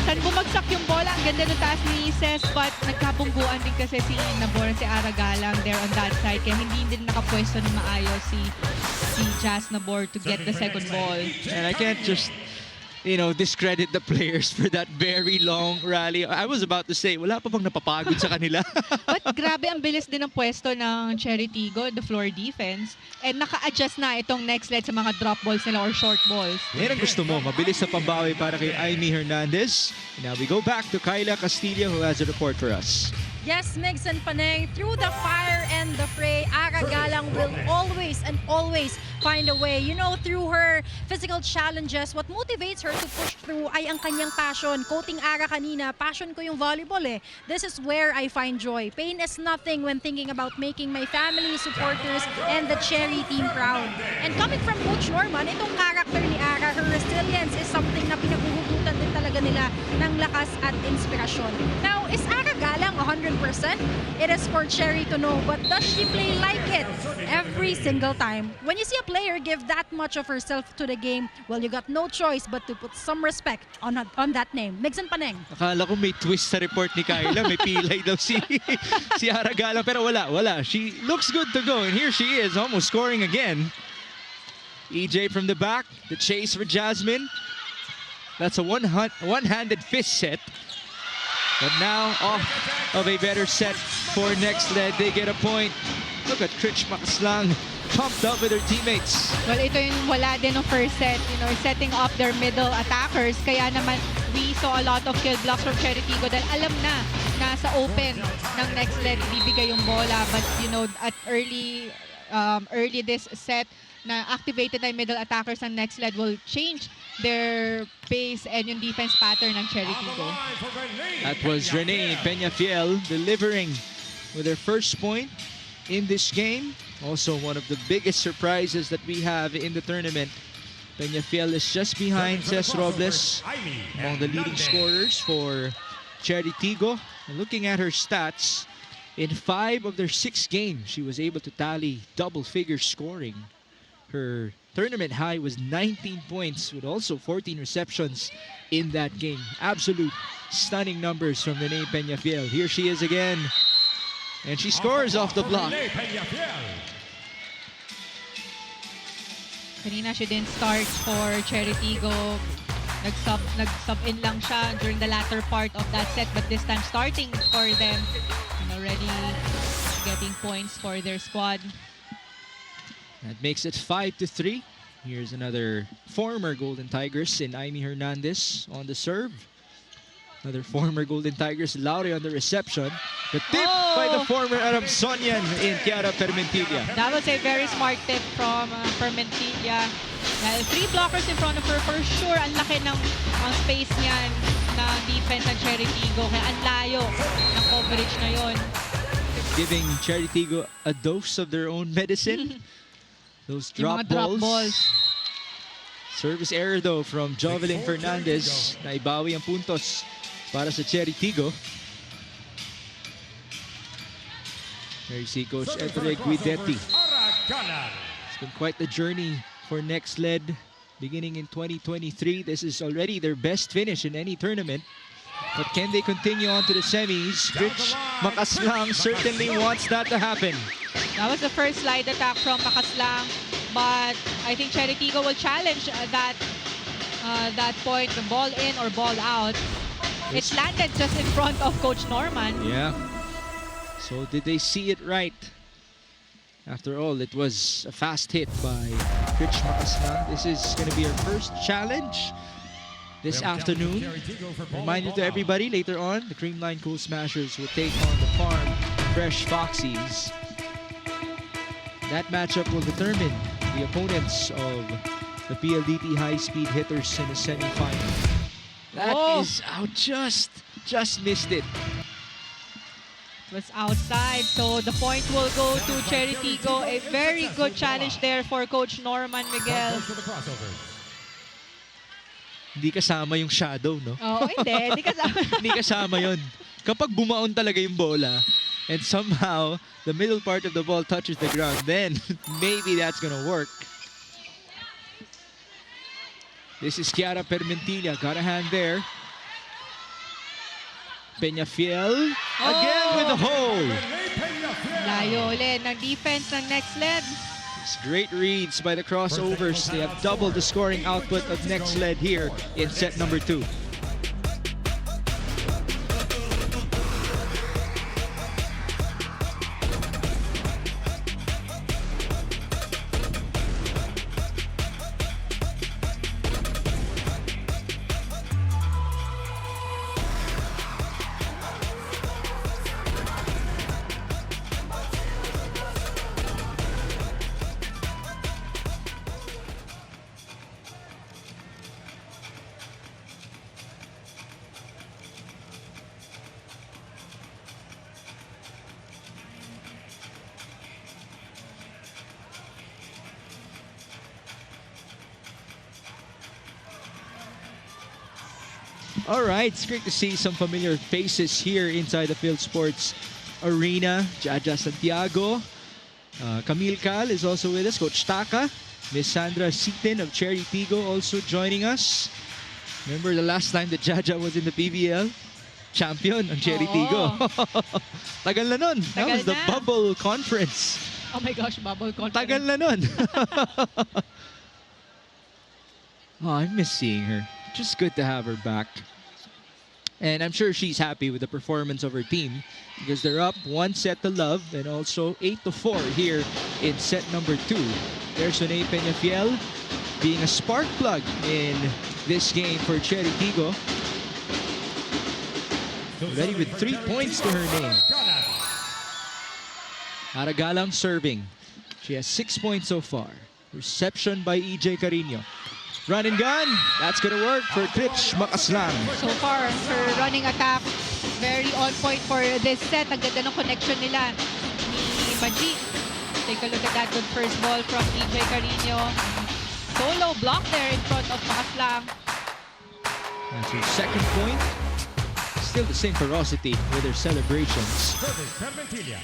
Saan bumagsak yung bola? Ang ganda ng taas ni Ces, but nagkabungguan din kasi si Nabor, si Aragalang there on that side, kaya hindi din nakapwesto ng maayos si Jazz Nabor to get the second ball. And I can't just, you know, discredit the players for that very long rally. I was about to say, wala pa bang napapagod sa kanila? But grabe ang bilis din ng pwesto ng Chery Tiggo, the floor defense. And naka-adjust na itong Nxled sa mga drop balls nila or short balls. Yan ang gusto mo, mabilis na pambawi para kay Aimee Hernandez. Now we go back to Kyla Castillo who has a report for us. Yes, Migs and Paneng, through the fire and the fray, Aragalang will always and always find a way. You know, through her physical challenges, what motivates her to push through ay ang kanyang passion. Quoting Ara kanina, passion ko yung volleyball eh. This is where I find joy. Pain is nothing when thinking about making my family, supporters, and the Chery team proud. And coming from Coach Norman, itong character ni Ara, her resilience is something na pinaguhugutan din talaga nila ng lakas at inspirasyon. Now, is Aragalang 100%? It is for Chery to know, but does she play like it every single time? When you see a player give that much of herself to the game, well, you got no choice but to put some respect on that name. Migs and Paneng. Akala ko may twist sa report ni Kyla, may pilay daw si Aragalang, pero wala. She looks good to go, and here she is, almost scoring again. EJ from the back, the chase for Jasmine. That's a one-handed fist set. But now off of a better set for Nxled. They get a point. Look at Critch Makaslang pumped up with her teammates. Well, ito yung wala din ng first set, you know, setting up their middle attackers. Kaya naman, we saw a lot of kill blocks from Chery Tiggo dahil alam na nasa open ng Nxled bibigay yung bola. But, you know, at early this set, na activated na yung middle attackers ng Nxled will change their pace and yung defense pattern ng Chery Tiggo. That was Renee Peñafiel delivering with her first point in this game. Also one of the biggest surprises that we have in the tournament. Peñafiel is just behind Cés Robles among the leading scorers for Chery Tiggo. And looking at her stats, in 5 of their 6 games, she was able to tally double-figure scoring. Her tournament high was 19 points with also 14 receptions in that game. Absolute stunning numbers from Renee Peñafiel. Here she is again. And she scores off the block. Kanina she didn't start for Chery Tiggo. Nag-sub in lang siya during the latter part of that set, but this time starting for them and already getting points for their squad. That makes it 5-3. Here's another former Golden Tigress in Aimee Hernandez on the serve. Another former Golden Tigress, Laure on the reception. The tip by the former Aramsonian in Chiara Permentilla. That was a very smart tip from Permentilla. 3 blockers in front of her. For sure, ang laki ng space niyan ng defense ng Chery Tiggo. Kaya ang layo ng coverage na yon. Giving Chery Tiggo a dose of their own medicine. Those drop balls. Service error though from Jovelyn Fernandez. Naibawi ang puntos para sa Chery Tiggo. There you see Coach Ettore Guidetti. It's been quite the journey for Nxled beginning in 2023. This is already their best finish in any tournament. But can they continue on to the semis? Rich Makaslang certainly wants that to happen. That was the first slide attack from Makaslang, but I think Chery Tiggo will challenge that point, the ball in or ball out. It landed just in front of Coach Norman. Yeah. So did they see it right? After all, it was a fast hit by Rich Makaslang. This is going to be our first challenge this afternoon. Reminder to everybody, later on, the Creamline Cool Smashers will take on the Farm Fresh Foxies. That matchup will determine the opponents of the PLDT high-speed hitters in the semifinal. That is out, just missed it. It was outside, so the point will go to Chery Tiggo. A very good challenge there for Coach Norman Miguel. Hindi kasama yung shadow, no? Oo, hindi kasama. Hindi kasama yun. Kapag bumaon talaga yung bola, and somehow the middle part of the ball touches the ground, then maybe that's gonna work. This is Chiara Permentilla, got a hand there. Peñafiel, again with the hole. Layo ulit ng defense ng Nxled. It's great reads by the Crossovers. They have doubled the scoring output of Nxled here in set number 2. All right, it's great to see some familiar faces here inside the Field Sports Arena. Jaja Santiago, Camille Cal is also with us. Coach Taka, Miss Sandra Sitin of Chery Tiggo also joining us. Remember the last time that Jaja was in the PVL? Champion on Chery Tiggo. Tagal na nun. That was the bubble conference. Oh my gosh, bubble conference. Tagal na nun. Oh, I miss seeing her. Just good to have her back. And I'm sure she's happy with the performance of her team because they're up 1-0 and also 8-4 here in set number 2. There's Renee Peñafiel being a spark plug in this game for Chery Tiggo. Already with 3 points to her name. Aragalang serving. She has 6 points so far. Reception by EJ Carino. Run and gun. That's gonna work for Kritch Makaslang. So far, her running attack, very on point for this set. Ang ganda ng connection nila ni Maji. Take a look at that good first ball from EJ Carino. Solo block there in front of Makaslang. That's her second point. Still the same ferocity with her celebrations. Service, Permentilla.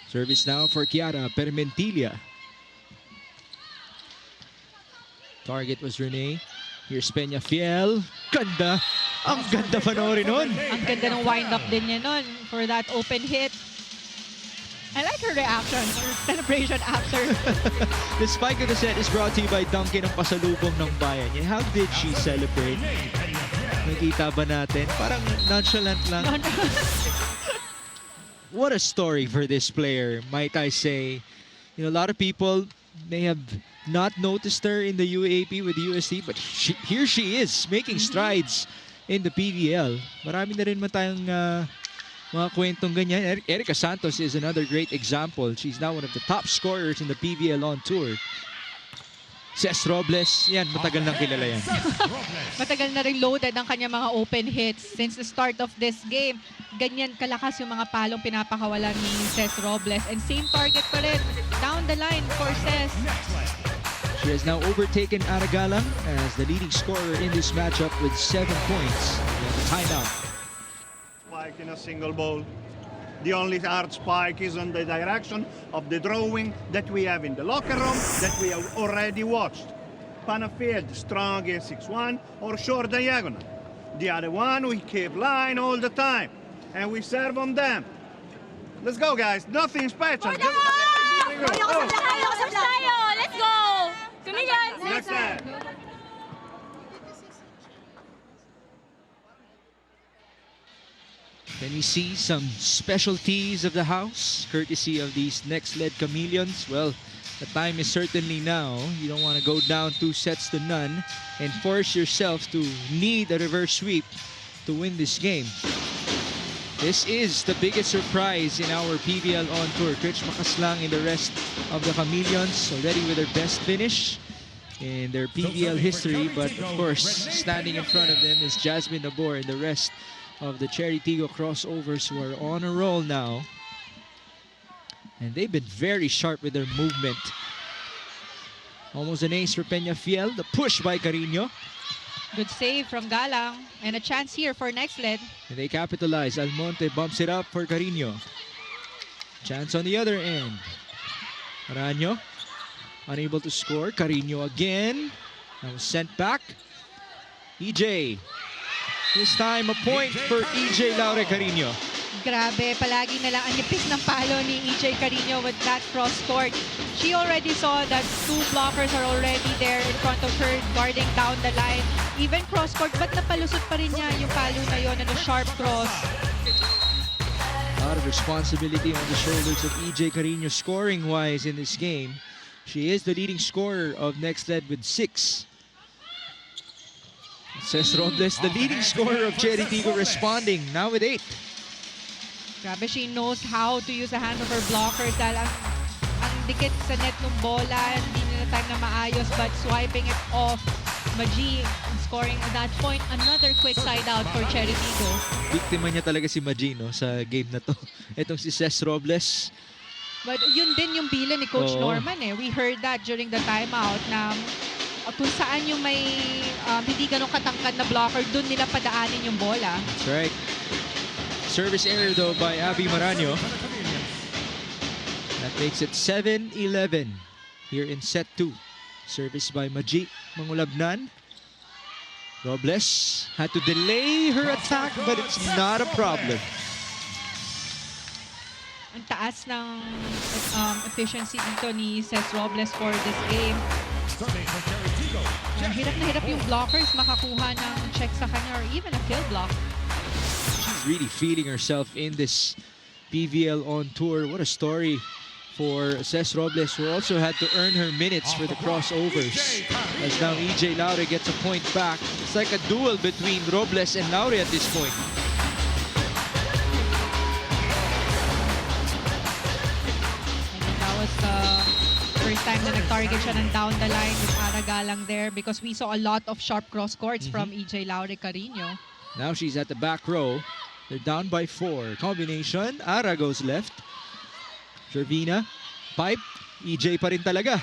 Service now for Chiara Permentilla. Target was Renee. Here's Peñafiel. Ganda. Ang ganda panoorin nun. Ang ganda ng wind-up din niya nun for that open hit. I like her reaction, her celebration after. The spike of the set is brought to you by Dunkin' ng pasalubong ng bayan. How did she celebrate? Nakita ba natin? Parang nonchalant lang. What a story for this player, might I say. You know, a lot of people may have not noticed her in the UAP with UST, but here she is, making strides in the PVL. Marami na rin man tayong mga kwentong ganyan. Erica Santos is another great example. She's now one of the top scorers in the PVL on tour. Ces Robles, yan, matagal nang kilala yan. Matagal na rin loaded ang kanya mga open hits since the start of this game. Ganyan kalakas yung mga palong pinapakawalan ni Ces Robles. And same target pa rin down the line for Ces. She has now overtaken Aragalang as the leading scorer in this matchup with 7 points. We have a timeout. Spike in a single ball. The only hard spike is on the direction of the drawing that we have in the locker room that we have already watched. Panafield strong in 6-1 or short diagonal. The other one we keep line all the time and we serve on them. Let's go guys, nothing special. Just... Let's go! Chameleons! Next set. Can we see some specialties of the house, courtesy of these Nxled Chameleons? Well, the time is certainly now. You don't want to go down 2-0 and force yourself to need a reverse sweep to win this game. This is the biggest surprise in our PVL on tour. Kritch Makaslang and the rest of the Chameleons already with their best finish in their PVL history. But of course, standing in front of them is Jasmine Nabor and the rest of the Chery Tiggo Crossovers who are on a roll now. And they've been very sharp with their movement. Almost an ace for Peñafiel. The push by Carino. Good save from Galang and a chance here for Nxled. And they capitalize. Almonte bumps it up for Carino. Chance on the other end. Araño unable to score. Carino again. That was sent back. EJ. This time a point for EJ Laure Carino. Grabe, palagi na lang ang nipis ng palo ni EJ Carino with that cross court. She already saw that 2 blockers are already there in front of her guarding down the line. Even cross court, but napalusot pa rin niya yung palo na yon and a sharp cross. A lot of responsibility on the shoulders of EJ Carino scoring-wise in this game. She is the leading scorer of Nxled with 6. Ces Robles, the leading scorer of Chery Tiggo, responding now with 8. Grabe, she knows how to use the hands of her blockers dahil ang dikit sa net ng bola, hindi nila time na maayos, but swiping it off. Maji scoring at that point. Another quick side out for Chery Tiggo. Biktima niya talaga si Maji, no, sa game na to. Itong si Ces Robles. But yun din yung bilan ni Coach Norman eh. We heard that during the timeout na kung saan yung may hindi ganun katangkad na blocker, dun nila padaanin yung bola. That's right. Service error though by Abby Maraño. That makes it 7-11 here in set 2. Service by Maji Mangulabnan. Robles had to delay her attack, but it's not a problem. Ang taas ng efficiency dito ni Ces Robles for this game. Hirap na hirap yung blockers makakuha ng check sa kanya or even a kill block. She's really feeding herself in this PVL on tour. What a story for Ces Robles, who also had to earn her minutes for the crossovers. As now EJ Laure gets a point back. It's like a duel between Robles and Laure at this point. And that was the first time na nag-target siya ng down the line with Aragalang there because we saw a lot of sharp cross courts from EJ Laure Carino. Now she's at the back row. They're down by 4. Combination. Ara goes left. Gervina. Pipe. EJ pa rin talaga.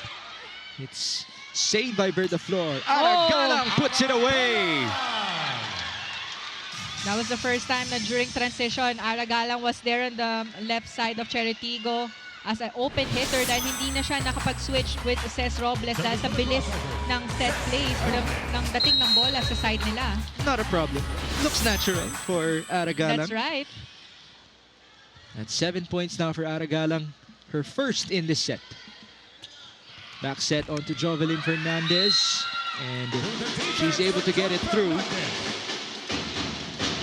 It's saved by Berta Flor. Aragalang puts it away. That was the first time that during transition, Aragalang was there on the left side of Chery Tiggo as an open hitter dahil hindi na siya nakapag-switch with Cez Robles dahil sa bilis ng set plays or ng dating ng bola sa side nila. Not a problem. Looks natural for Aragalang. That's right. That's 7 points now for Aragalang. Her first in this set. Back set onto Jovelyn Fernandez. And she's able to get it through.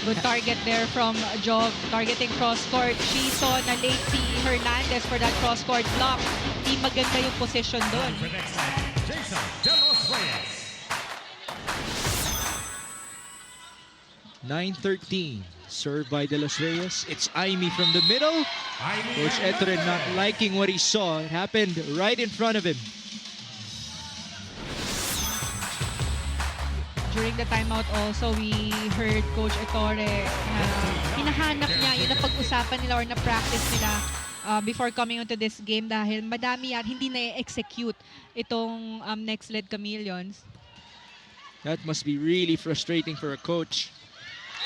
Good target there from Jov, targeting cross-court. She saw na late si Hernandez for that cross-court block. Di maganda yung position doon. 9-13. Served by De Los Reyes. It's Aimee from the middle. Coach Etren not liking what he saw. It happened right in front of him. During the timeout also, we heard Coach Ettore na hinahanap niya yung napag-usapan nila or na-practice nila before coming onto this game dahil madami at hindi na-execute itong Nxled Chameleons. That must be really frustrating for a coach.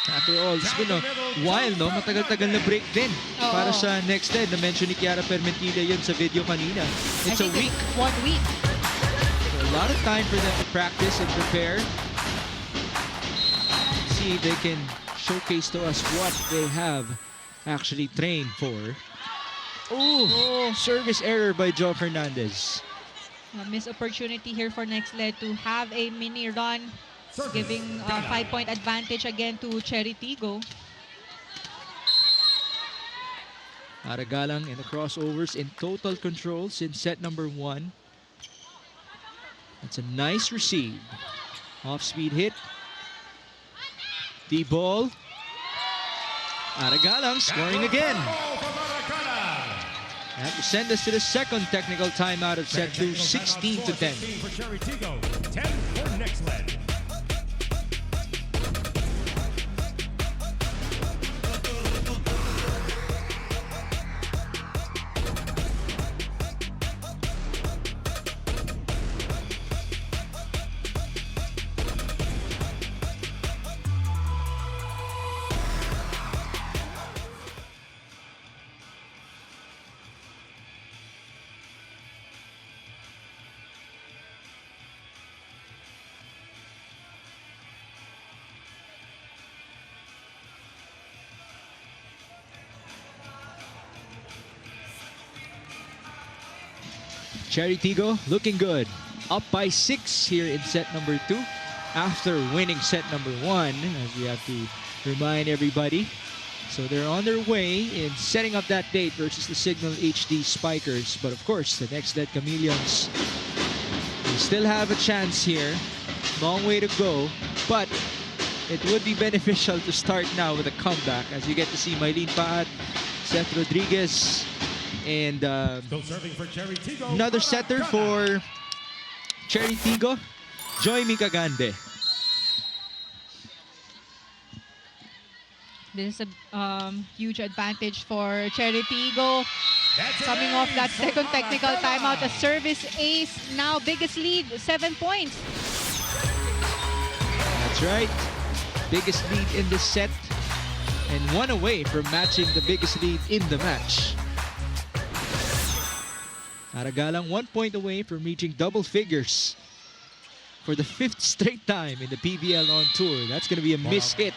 After all, it's been a while, no? Matagal-tagal na break din para sa Nxled. Na-mention ni Kiara Permentilla yun sa video kanina. It's a week. 1 week. So a lot of time for them to practice and prepare. See if they can showcase to us what they have actually trained for. Service error by Joe Fernandez. A missed opportunity here for Nxled to have a mini run, giving a 5-point advantage again to Chery Tiggo. Aragalang in the crossovers in total control since set number 1. That's a nice receive. Off-speed hit. The ball. Aragalang scoring again. That will send us to the second technical timeout of set 2, 16-10. For Chery Tiggo, 10 for Nxled. Chery Tiggo looking good. Up by 6 here in set number 2 after winning set number 1, as we have to remind everybody. So they're on their way in setting up that date versus the Signal HD Spikers. But of course, the Nxled Chameleons, they still have a chance here. Long way to go, but it would be beneficial to start now with a comeback as you get to see Mylene Paat, Seth Rodriguez, and another setter for Chery Tiggo, Joy Mikagande. This is a huge advantage for Chery Tiggo. Coming off that second technical timeout, a service ace. Now biggest lead, 7 points. That's right. Biggest lead in this set and 1 away from matching the biggest lead in the match. Aragalang 1 point away from reaching double figures for the 5th straight time in the PVL on tour. That's going to be a missed hit,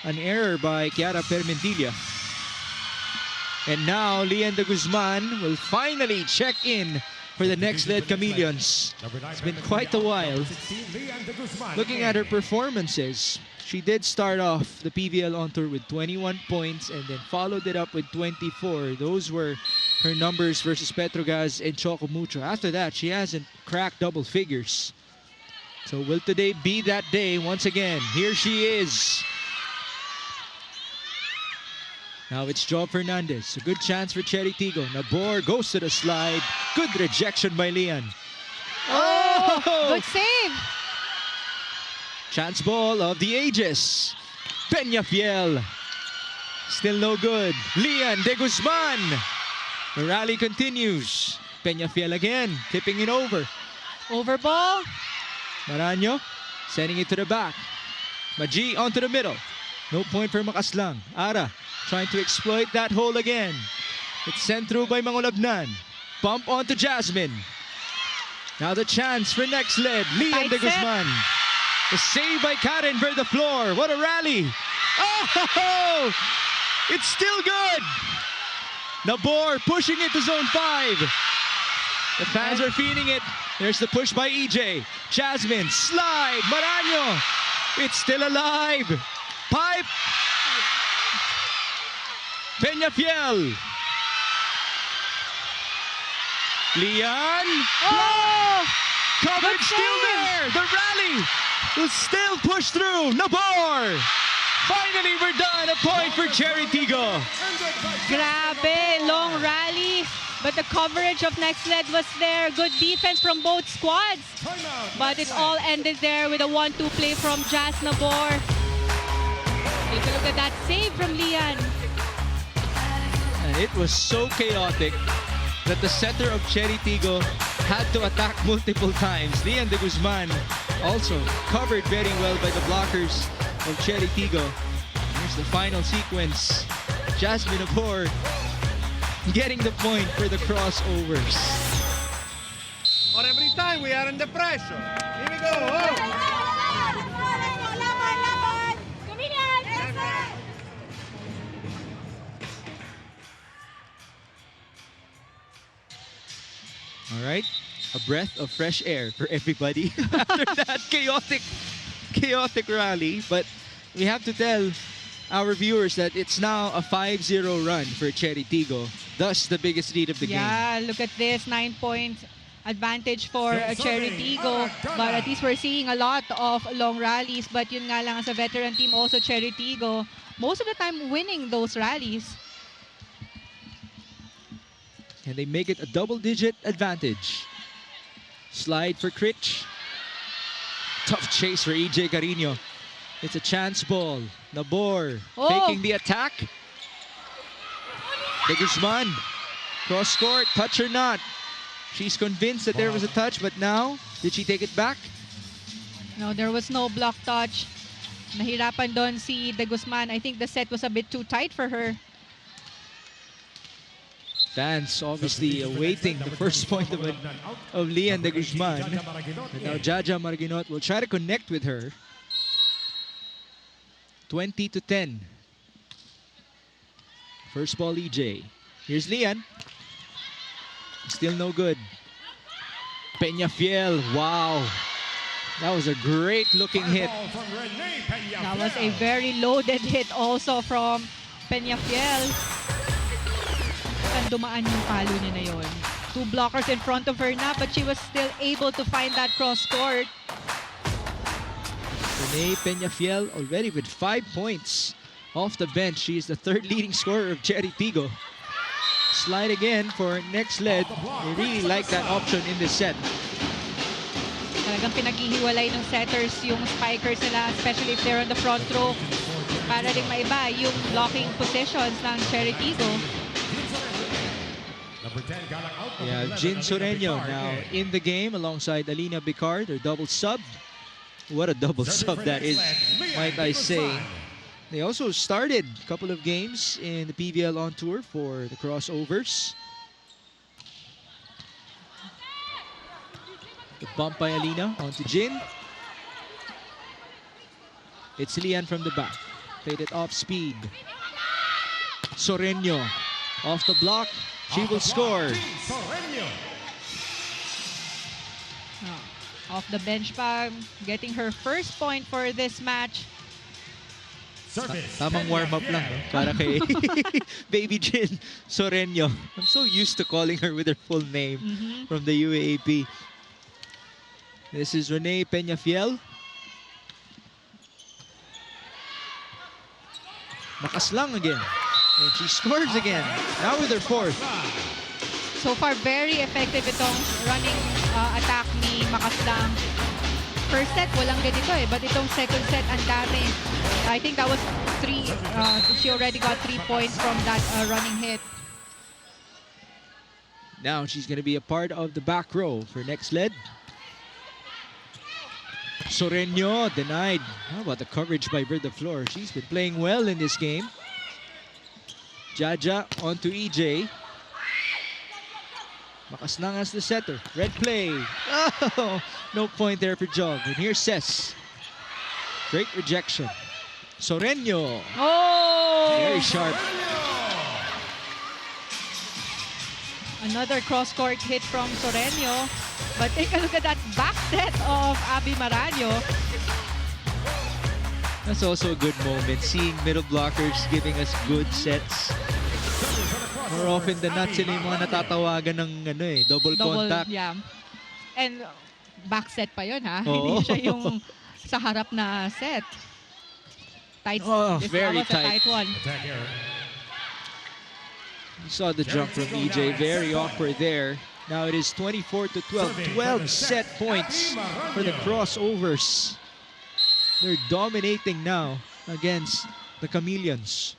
an error by Kiara Permentilla. And now Lian de Guzman will finally check in for the Nxled Chameleons. It's been quite a while. Looking at her performances, she did start off the PVL on tour with 21 points and then followed it up with 24. Those were her numbers versus Petrogas and Chocomucho. After that, she hasn't cracked double figures. So will today be that day once again? Here she is. Now it's Joe Fernandez. A good chance for Chery Tiggo. Nabor goes to the slide. Good rejection by Lian. Good save. Chance ball of the ages. Peñafiel. Still no good. Lian de Guzman. The rally continues. Peñafiel again, tipping it over. Over ball. Maraño sending it to the back. Maji onto the middle. No point for Makaslang. Ara trying to exploit that hole again. It's sent through by Mangulabnan. Bump onto Jasmine. Now the chance for Nxled. Lian de Guzman. The save by Karen for the floor. What a rally. Oh! It's still good. Nabor pushing it to zone 5. The fans are feeling it. There's the push by EJ. Jasmine, slide, Maraño. It's still alive. Pipe. Peñafiel. Lian. Oh! Coverage still there. The rally will still push through. Nabor. Finally, we're done. A point for Chery Tiggo. Grabe, long rally. But the coverage of Nxled was there. Good defense from both squads. But it all ended there with a 1-2 play from Jazz Nabor. Take a look at that save from Lian. And it was so chaotic that the center of Chery Tiggo had to attack multiple times. Lian de Guzman also covered very well by the blockers of Chery Tiggo. Here's the final sequence. Jasmine Nabor getting the point for the crossovers. Or every time we are under pressure. Here we go. Oh. All right, a breath of fresh air for everybody after that chaotic rally. But we have to tell our viewers that it's now a 5-0 run for Chery Tiggo, thus the biggest lead of the game. Yeah, look at this, 9-point advantage for Chery Tiggo. But at least we're seeing a lot of long rallies. But yun nga lang, as a veteran team, also Chery Tiggo, most of the time winning those rallies. And they make it a double-digit advantage. Slide for Critch. Tough chase for EJ Carino. It's a chance ball. Nabor taking the attack. De Guzman. Cross court, touch or not. She's convinced that there was a touch, but now, did she take it back? No, there was no block touch. Nahirapan doon si De Guzman. I think the set was a bit too tight for her. Fans obviously awaiting the first point of Lian de Guzman. But now Jaja Marginot will try to connect with her. 20-10. First ball EJ. Here's Lian. Still no good. Peñafiel. Wow. That was a great looking hit. That was a very loaded hit also from Peñafiel. Dumaan yung palo niya na yun. Two blockers in front of her na, but she was still able to find that cross court. Renee Peñafiel already with 5 points off the bench. She is the third leading scorer of Chery Tiggo. Slide again for Nxled. They really like that option in this set. Talagang pinaghihiwalay ng setters yung spikers nila, especially if they're on the front row. Para rin maiba yung blocking positions ng Chery Tiggo. Yeah, Jin Soreño now in the game alongside Alina Bicard, their double sub. What a double sub that is, might I say. They also started a couple of games in the PVL on tour for the crossovers. The bump by Alina onto Jin. It's Lian from the back. Played it off speed. Soreño off the block. She will score. Off the bench pa, getting her first point for this match. Tamang warm-up lang, no? Para kay Baby Jin Soreño. I'm so used to calling her with her full name from the UAAP. This is Renee Peñafiel. Makaslang again. And she scores again. Now with her fourth. So far, very effective itong running attack ni Makaslang. First set, walang ganito eh. But itong second set, ang dami. I think that was 3. She already got 3 points from that running hit. Now she's going to be a part of the back row for Nxled. Soreño denied. How about the coverage by Verdaflor? She's been playing well in this game. Jaja onto EJ. Makaslang as the setter. Red play. Oh, no point there for Jog. And here's Ses. Great rejection. Soreño. Oh! Very sharp. Another cross-court hit from Soreño. But take a look at that back set of Abby Maraño. That's also a good moment, seeing middle blockers giving us good sets. More often than not, sila yung mga natatawagan ng double contact. Yeah. And back set pa yun, ha? Oo. Hindi siya yung sa harap na set. Tight. Oh, this very was a tight one. You saw the jump from EJ, very awkward there. Now it is 24 to 12. 12 set points for the crossovers. They're dominating now against the Chameleons.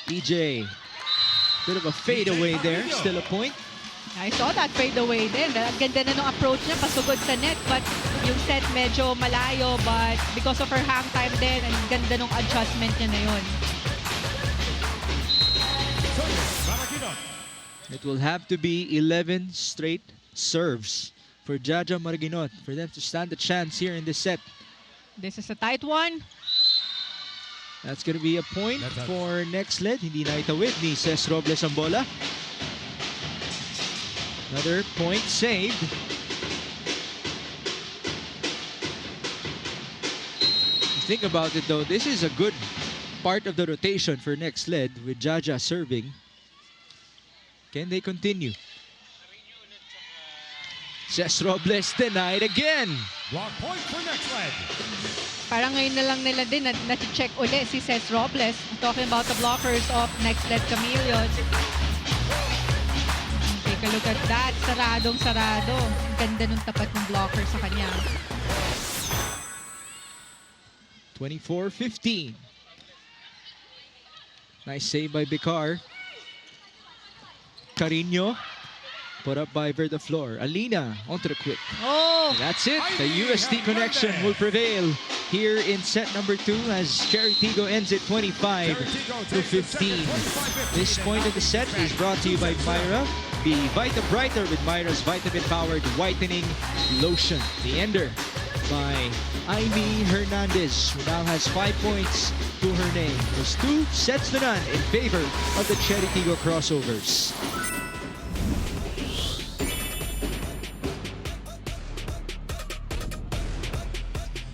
EJ, bit of a fade away there, still a point. I saw that fade away din. Ang ganda na nung approach niya, pasugod sa net. But yung set medyo malayo. But because of her hang time din, ang ganda nung adjustment niya na yun. It will have to be 11 straight serves for Jaja Maraguinot for them to stand a chance here in this set. This is a tight one. That's going to be a point for Nxled. Hindi na itawid ni Ces Robles ang bola. Another point saved. Think about it though, this is a good part of the rotation for Nxled with Jaja serving. Can they continue? Ces Robles denied again. Block point for Nxled. Parang ngayon na lang nila din na-check uli si Ces Robles. Talking about the blockers of Nxled Chameleons. Take a look at that. Saradong sarado. Ang ganda nung tapat ng blocker sa kanya. 24-15. Nice save by Bicar. Carino. Put up by Verdaflor. Alina onto the quick. Oh! That's it. The UST connection will prevail here in set number 2 as Chery Tiggo ends it 25 to 15. This point of the set is brought to you by Myra. Be Vita Brighter with Myra's vitamin-powered whitening lotion. The ender by Amy Hernandez, who now has 5 points to her name. There's 2 sets to none in favor of the Chery Tiggo Crossovers.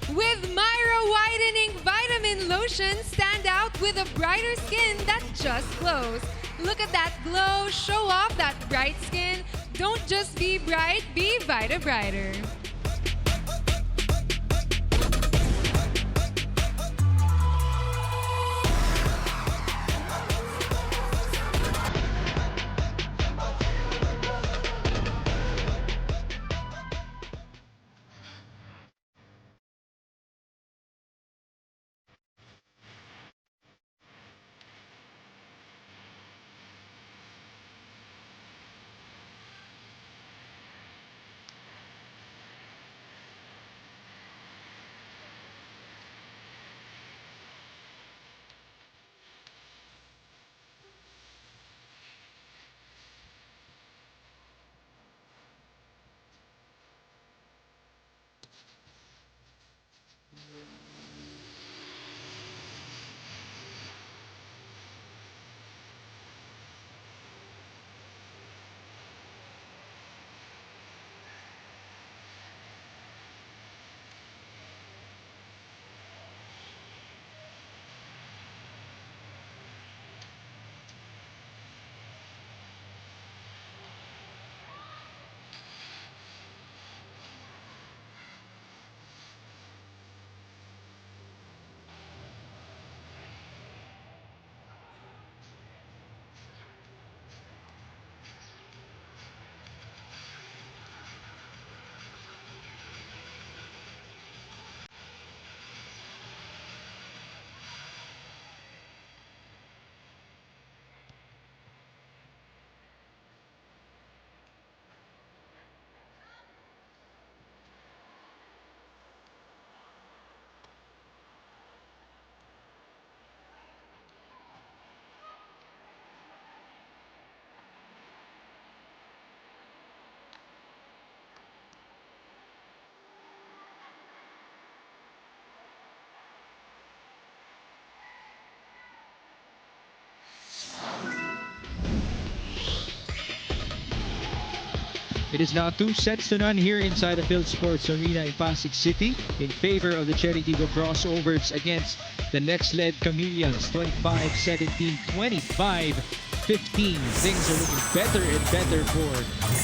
With Myra Whitening Vitamin Lotion, stand out with a brighter skin that just glows. Look at that glow, show off that bright skin. Don't just be bright, be Vita Brighter. It is now 2-0 here inside the Phil Sports Arena in Pasig City in favor of the Chery Tiggo Crossovers against the Nxled Chameleons. 25-17, 25-15. Things are looking better and better for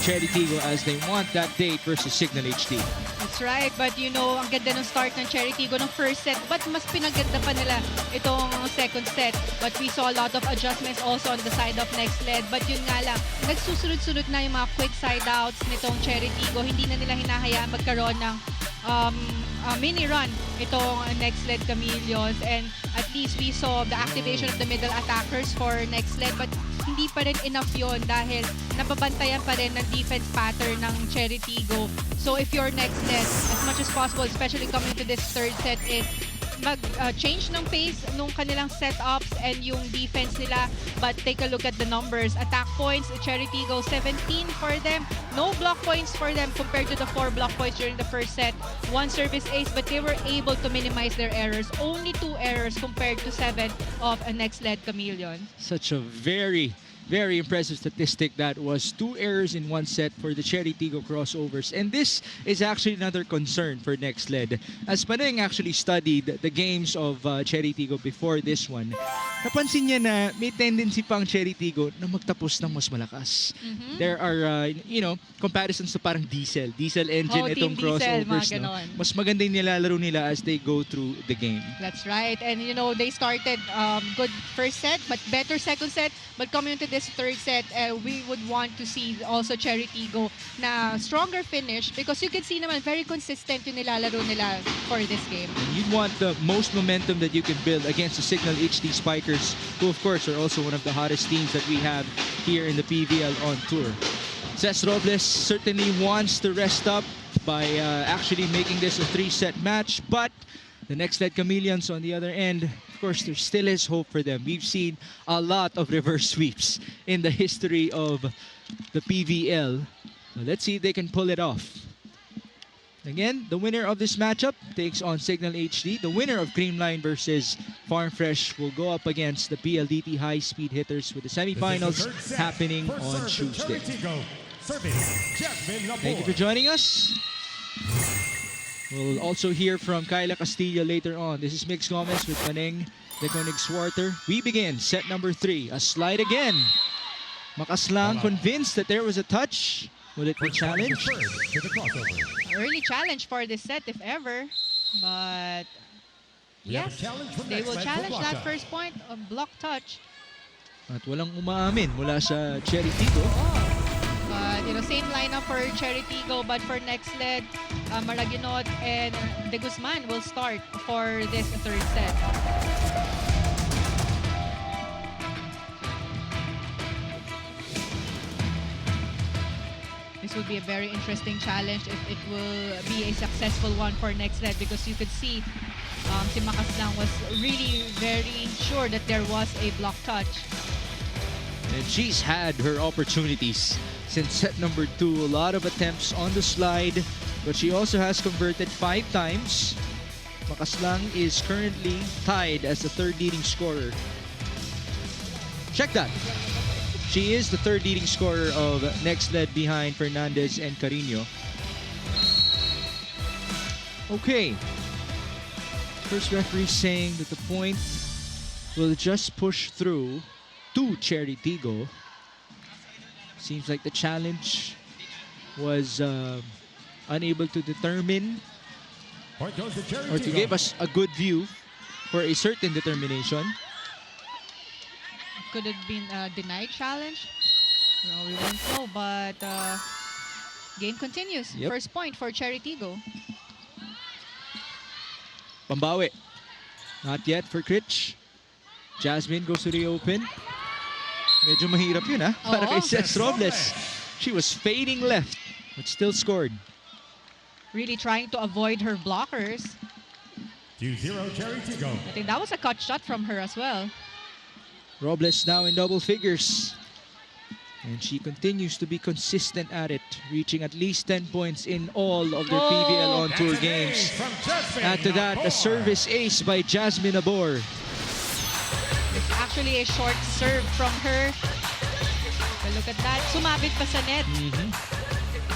Chery Tiggo as they want that date versus Signal HD. That's right, but you know, ang ganda ng start ng Chery Tiggo ng first set, but mas pinaganda pa nila itong second set. But we saw a lot of adjustments also on the side of Nxled. But yun nga lang, nagsusunod-sunod na yung mga quick side outs nitong Chery Tiggo. Hindi na nila hinahayaan magkaroon ng mini run itong Nxled Chameleons, and at least we saw the activation of the middle attackers for Nxled, but hindi pa rin enough yon dahil nababantayan pa rin ng defense pattern ng Chery Tiggo. So if you're Nxled, as much as possible, especially coming to this third set, is mag-change ng pace nung kanilang setups and yung defense nila. But take a look at the numbers. Attack points, Chery Tiggo, 17 for them. No block points for them compared to the 4 block points during the first set. 1 service ace, but they were able to minimize their errors. Only 2 errors compared to 7 of a Nxled Chameleon. Such a very impressive statistic. That was 2 errors in 1 set for the Chery Tiggo Crossovers. And this is actually another concern for Nxled. As Paneng actually studied the games of Chery Tiggo before this one, napansin niya na may tendency pang Chery Tiggo na magtapos ng mas malakas. There are, comparisons to parang diesel engine itong Crossovers. Diesel, no? Mas maganda yung nilalaro nila as they go through the game. That's right. And they started good first set, but better second set. But coming into this third set, we would want to see also Chery Tiggo na stronger finish, because you can see naman very consistent yung nilalaro nila for this game. And you'd want the most momentum that you can build against the Signal HD Spikers, who of course are also one of the hottest teams that we have here in the PVL on tour. Cesc Robles certainly wants to rest up by actually making this a 3-set match, but the Nxled Chameleons on the other end, of course, there still is hope for them. We've seen a lot of reverse sweeps in the history of the PVL. So let's see if they can pull it off. Again, the winner of this matchup takes on Signal HD. The winner of Creamline versus Farm Fresh will go up against the PLDT High Speed Hitters, with the semifinals happening on Tuesday. Thank you for joining us. We'll also hear from Kyla Castillo later on. This is Mix Gomez with Paneng de Konig-Swarter. We begin set number 3. A slide again. Makaslang convinced that there was a touch. Will it be challenged? Early challenge for this set, if ever. But yes, they will challenge that first point of block touch. At walang umaamin mula sa Chery Tiggo. But same lineup for Chery Tiggo, but for Nxled, Maraguinot and De Guzman will start for this third set. This will be a very interesting challenge if it will be a successful one for Nxled, because you could see si Makaslang was really very sure that there was a block touch. And she's had her opportunities since set number 2. A lot of attempts on the slide, but she also has converted 5 times. Makaslang is currently tied as the 3rd leading scorer. Check that. She is the 3rd leading scorer of Nxled behind Fernandez and Carino. Okay. First referee saying that the point will just push through to Chery Tiggo. Seems like the challenge was unable to determine or to give us a good view for a certain determination. Could it have been a denied challenge? No, we won't know, but game continues. Yep. First point for Chery Tiggo. Pambawi. Not yet for Critch. Jasmine goes to the open. Medyo mahirap yun, ha? Para kay Cesc Robles. She was fading left, but still scored. Really trying to avoid her blockers. 2-0 Chery Tiggo. I think that was a cut shot from her as well. Robles now in double figures. And she continues to be consistent at it, reaching at least 10 points in all of their PVL on tour games. Add to that, a service ace by Jasmine Abor. It's actually a short serve from her. But look at that. Sumabit pa sa net.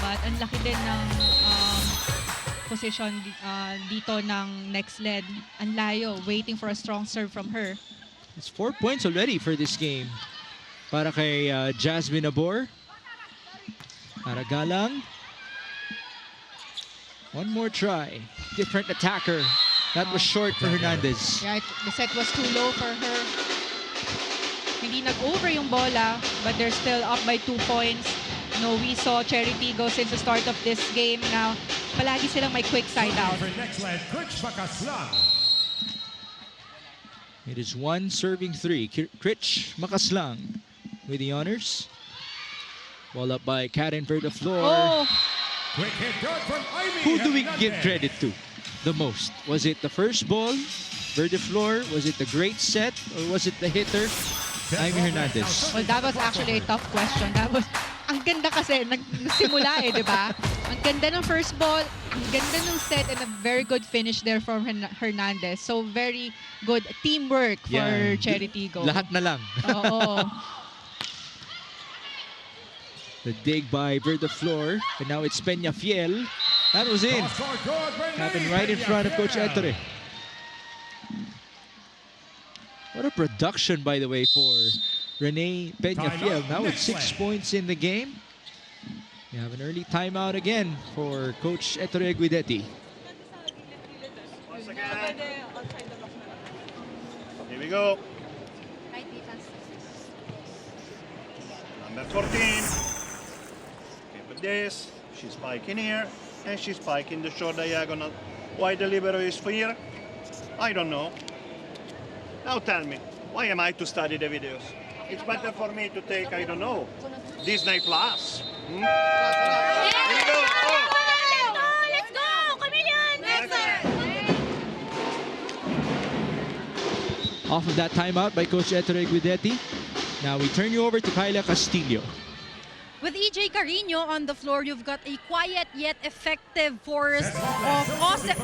But ang laki din ng position dito ng Nxled. Ang layo, waiting for a strong serve from her. It's 4 points already for this game. Para kay Jasmine Abor. Aragalang. One more try. Different attacker. That was short for Hernandez. Right, the set was too low for her. Hindi nag-over yung bola, but they're still up by 2 points. No, we saw Chery Tiggo since the start of this game. Now, palagi silang may quick side out. It is 1 serving 3. Critch Makaslang with the honors. Ball up by Karen Verdaflor. Oh, Quick hit good from Ivy Who do we Hernandez. give credit to the most? Was it the first ball, Verdaflor? Was it the great set? Or was it the hitter, Ivy Hernandez? well, that was actually a tough question. That was, ang ganda kasi, nagsimula di ba? Ang ganda ng first ball, ang ganda ng set, and a very good finish there from Hernandez. So, very good teamwork for Chery Tiggo. Lahat na lang. Oo. The dig by Verdaflor. And now it's Peñafiel. That was in. Cross court good, Renee Happened right in front of Coach Peñafiel. Ettore. What a production, by the way, for Renee Peñafiel. Now with 6 points in the game. We have an early timeout again for Coach Ettore Guidetti. Here we go. Number 14. Okay, with this, she's spiking here, and she's spiking the short diagonal. Why the libero is here? I don't know. Now tell me, why am I to study the videos? It's better for me to take, I don't know, Disney Plus. Here we go. Let's go! Chameleons! Off of that timeout by Coach Ettore Guidetti. Now we turn you over to Kyla Castillo. With EJ Carino on the floor, you've got a quiet yet effective force of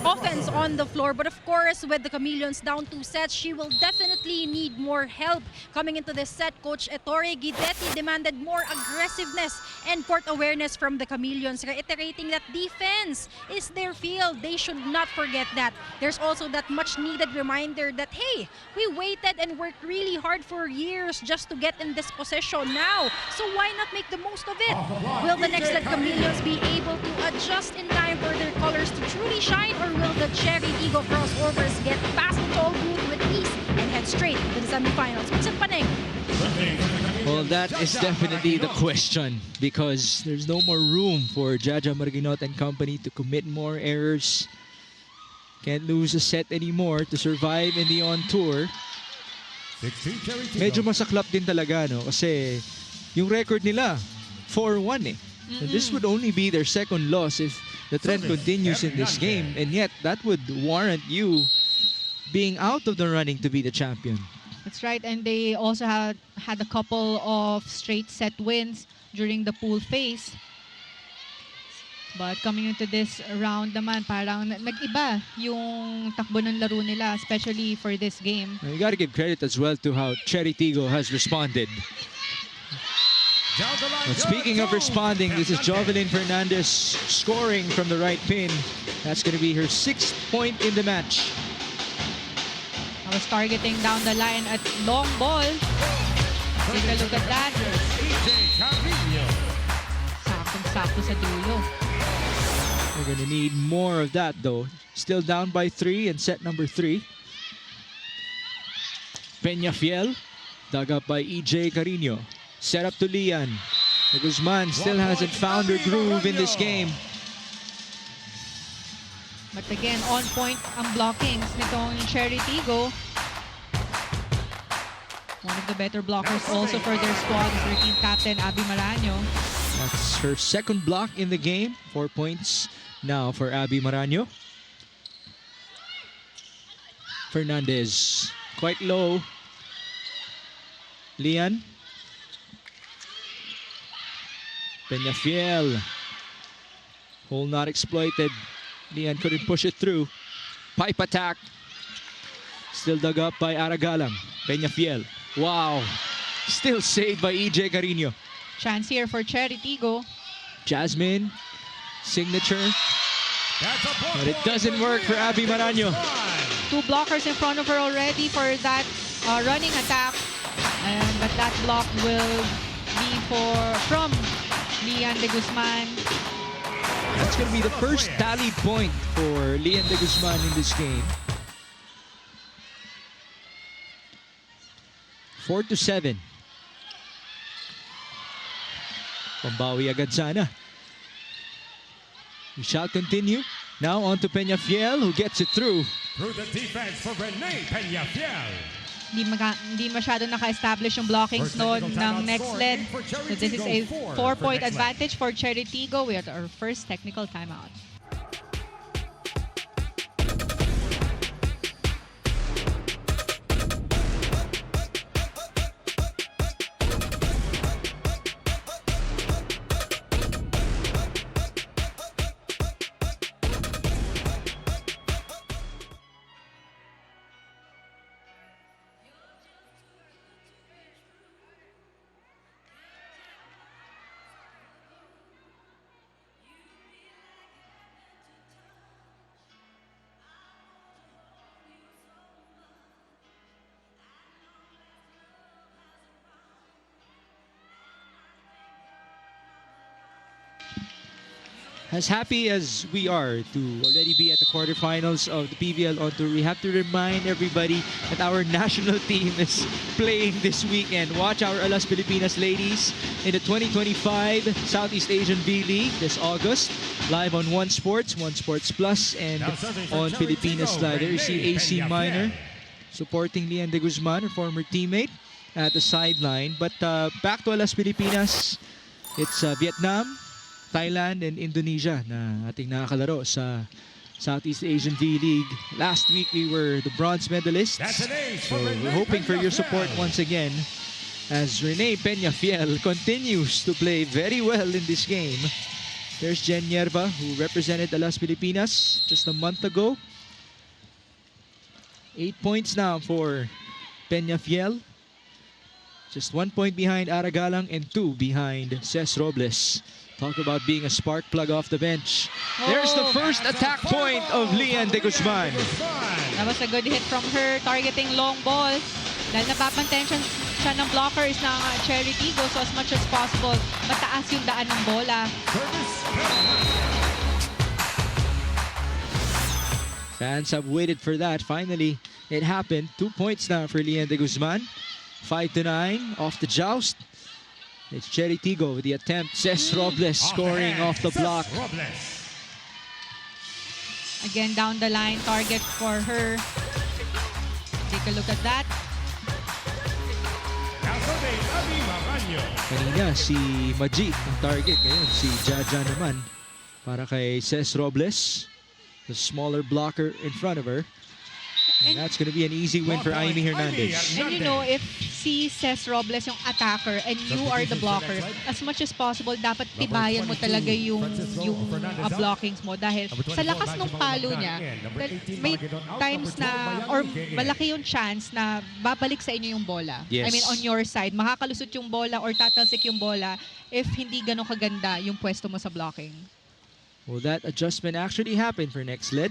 offense on the floor. But of course, with the Chameleons down 2 sets, she will definitely need more help. Coming into this set, Coach Ettore Guidetti demanded more aggressiveness and court awareness from the Chameleons, reiterating that defense is their field. They should not forget that. There's also that much needed reminder that, hey, we waited and worked really hard for years just to get in this position now. So why not make the most of it? Will the Nxled Chameleons be able to adjust in time for their colors to truly shine, or will the Chery Tiggo Crossovers get past the toll booth with ease and head straight to the semifinals? What's happening? Well, that is definitely the question, because there's no more room for Jaja Marginot and company to commit more errors. Can't lose a set anymore to survive in the on-tour. 16 Chery Tiggo. Medyo masaklap din talaga, no? Kasi yung record nila, 4-1 eh. And this would only be their second loss if the trend continues in this game. And yet, that would warrant you being out of the running to be the champion. That's right, and they also had a couple of straight set wins during the pool phase. But coming into this round naman, parang nag-iba yung takbo ng laro nila, especially for this game. You got to give credit as well to how Chery Tiggo has responded. Down the line, But speaking of responding, this is Jovelyn Fernandez scoring from the right pin. That's going to be her 6th point in the match. I was targeting down the line at long ball. Take a look at that. EJ Carino. Saktong-sakto sa dulo. We're going to need more of that, though. Still down by 3 in set number 3. Peñafiel, dug up by EJ Carino. Set up to Lian. The Guzman still hasn't found her groove in this game. But again, on point ang blockings nitong Chery Tiggo. One of the better blockers also for their squad is their team captain, Abby Maraño. That's her 2nd block in the game. 4 points now for Abby Maraño. Fernandez, quite low. Lian. Peñafiel. Hole not exploited. Lian couldn't push it through. Pipe attack. Still dug up by Aragalang. Peñafiel. Wow. Still saved by EJ Carino. Chance here for Chery Tiggo. Jasmine signature. That's a block But it point doesn't work for Abby Maraño. Two blockers in front of her already for that running attack. But that block will be from Lian de Guzman. That's going to be the first tally point for Lian de Guzman in this game. 4-7. Pambawi agad sana. We shall continue. Now on to Peñafiel, who gets it through. Through the defense for Rene Peñafiel. Hindi masyado naka-establish yung blockings noon ng Nxled. So this is a 4-point advantage for Chery Tiggo. We are at our first technical timeout. As happy as we are to already be at the quarterfinals of the PVL On Tour, we have to remind everybody that our national team is playing this weekend. Watch our Alas Pilipinas ladies in the 2025 Southeast Asian V-League this August. Live on One Sports, One Sports Plus, and on Pilipinas Live. There you see AC Minor supporting Lian de Guzman, her former teammate, at the sideline. But back to Alas Pilipinas, it's Vietnam, Thailand, and Indonesia na ating nakakalaro sa Southeast Asian V-League. Last week, we were the bronze medalists. So we're hoping for your support once again as Rene Peñafiel continues to play very well in this game. There's Jen Yerba, who represented Alas Pilipinas just a month ago. 8 points now for Peñafiel. Just 1 point behind Aragalang and 2 behind Ces Robles. Talk about being a spark plug off the bench. There's the first attack point of Lian de Guzman. That was a good hit from her, targeting long ball. Dahil napapantayan siya ng blockers ng Chery Tiggo, so as much as possible, mataas yung daan ng bola. Fans have waited for that. Finally, it happened. 2 points now for Lian de Guzman. 5-9 off the joust. It's Chery Tiggo with the attempt. Ces Robles scoring off the block. Again, down the line, target for her. Take a look at that. Kanina si Majid ang target. Ngayon si Jaja naman para kay Ces Robles. The smaller blocker in front of her. And that's going to be an easy win for Amy Hernandez. And you know, if si Ces Robles yung attacker and you are the blocker, as much as possible, dapat tibayan mo talaga yung blockings mo. Dahil sa lakas ng palo niya, may times na, or malaki yung chance na babalik sa inyo yung bola. Yes. I mean, on your side. Makakalusot yung bola or tatalsik yung bola if hindi ganun kaganda yung pwesto mo sa blocking. Well, that adjustment actually happened for Nxled.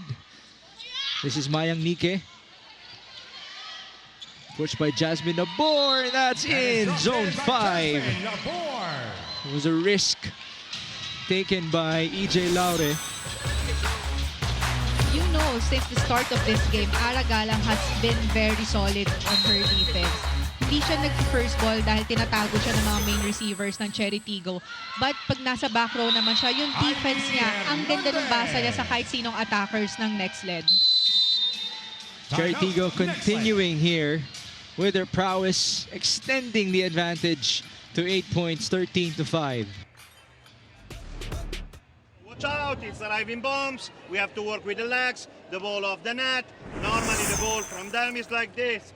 This is Mayang Nike. Pushed by Jasmine Nabor. That's in zone 5. It was a risk taken by EJ Laure. You know, since the start of this game, Aragalang has been very solid on her defense. Hindi siya nag-first ball dahil tinatago siya ng mga main receivers ng Chery Tiggo. But pag nasa back row naman siya, yung defense niya, ang ganda ng basa niya sa kahit sinong attackers ng Nxled. Chery Tiggo continuing here with their prowess, extending the advantage to 8 points, 13-5. Watch out, it's arriving bombs. We have to work with the legs, the ball off the net. Normally the ball from them is like this.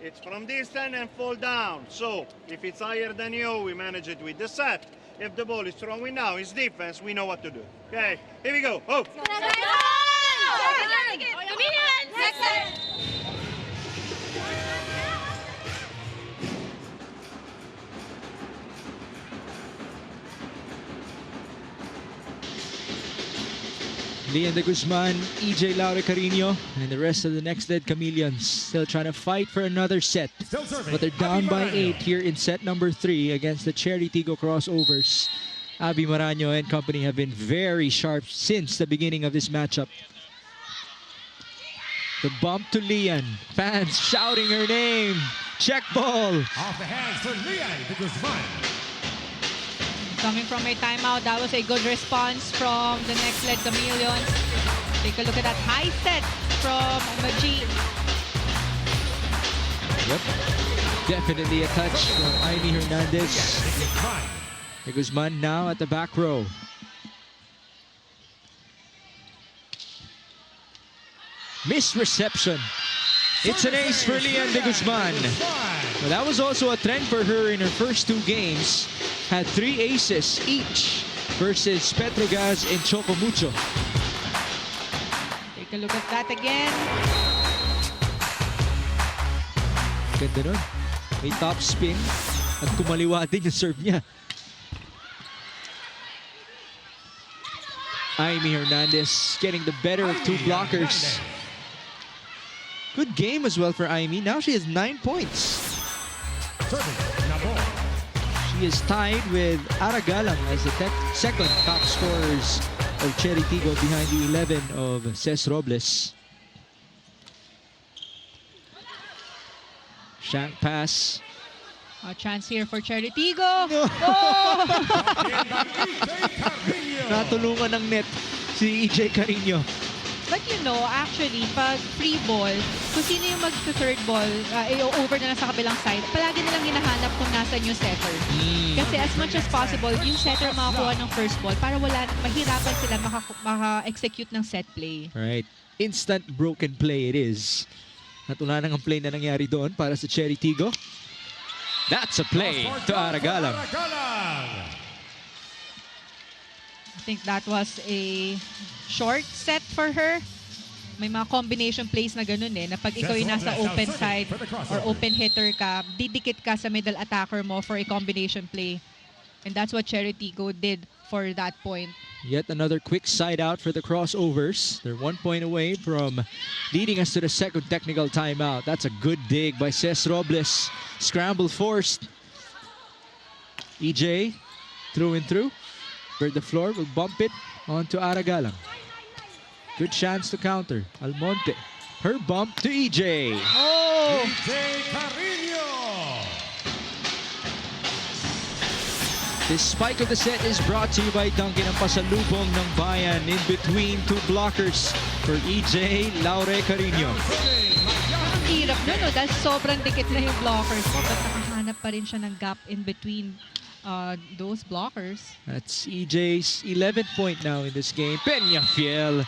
It's from distance and fall down. So, if it's higher than you, we manage it with the set. If the ball is throwing now, it's defense, we know what to do. Okay, here we go. Oh! Lian de Guzman, EJ Laure Carino, and the rest of the Nxled Chameleons still trying to fight for another set. But they're down by 8 here in set number 3 against the Chery Tiggo Crossovers. Abby Maraño and company have been very sharp since the beginning of this matchup. The bump to Lian. Fans shouting her name. Check ball. Off the hands for Lian de Guzman. Coming from a timeout, that was a good response from the Nxled Chameleons. Take a look at that high set from Maji. Yep. Definitely a touch from Amy Hernandez. De Guzman now at the back row. Missed reception. It's an ace for Lian de Guzman. Well, that was also a trend for her in her first 2 games. Had 3 aces each versus Petrogas and Chocomucho. Take a look at that again. Ganda nun. May top spin at kumaliwa din yung serve niya. Amy Hernandez getting the better of 2 blockers. Good game as well for Amy. Now she has 9 points. She is tied with Aragalang as the second top scorers of Chery Tiggo behind the 11 of Ces Robles. Shank pass. A chance here for Chery Tiggo. No. Oh! Natulungan ng net si EJ Carino. But you know, actually, pag free ball, kung sino yung mag-third ball, over na lang sa kabilang side, palagi nilang hinahanap kung nasan yung setter. Kasi as much as possible, yung setter makakuha ng first ball para mahirapan sila maka-execute ng set play. Right. Instant broken play it is. Natunanan ang play na nangyari doon para sa Chery Tiggo. That's a play to Aragalang. I think that was a short set for her. May mga combination plays na ganun na pag ikaw yung nasa open side or open hitter ka, didikit ka sa middle attacker mo for a combination play. And that's what Chery Tiggo did for that point. Yet another quick side out for the Crossovers. They're 1 point away from leading us to the second technical timeout. That's a good dig by Ces Robles. Scramble forced. EJ through and through. Bird the floor will bump it onto Aragalang. Good chance to counter. Almonte. Her bump to EJ. Oh! EJ Carino. This spike of the set is brought to you by Dunkin', ang pasalubong ng bayan in between 2 blockers for EJ Laure Carino. Ang hirap nun, no? Dahil sobrang dikit na yung blockers mo, but nakahanap pa rin siya ng gap in between those blockers. That's EJ's 11th point now in this game. Peñafiel.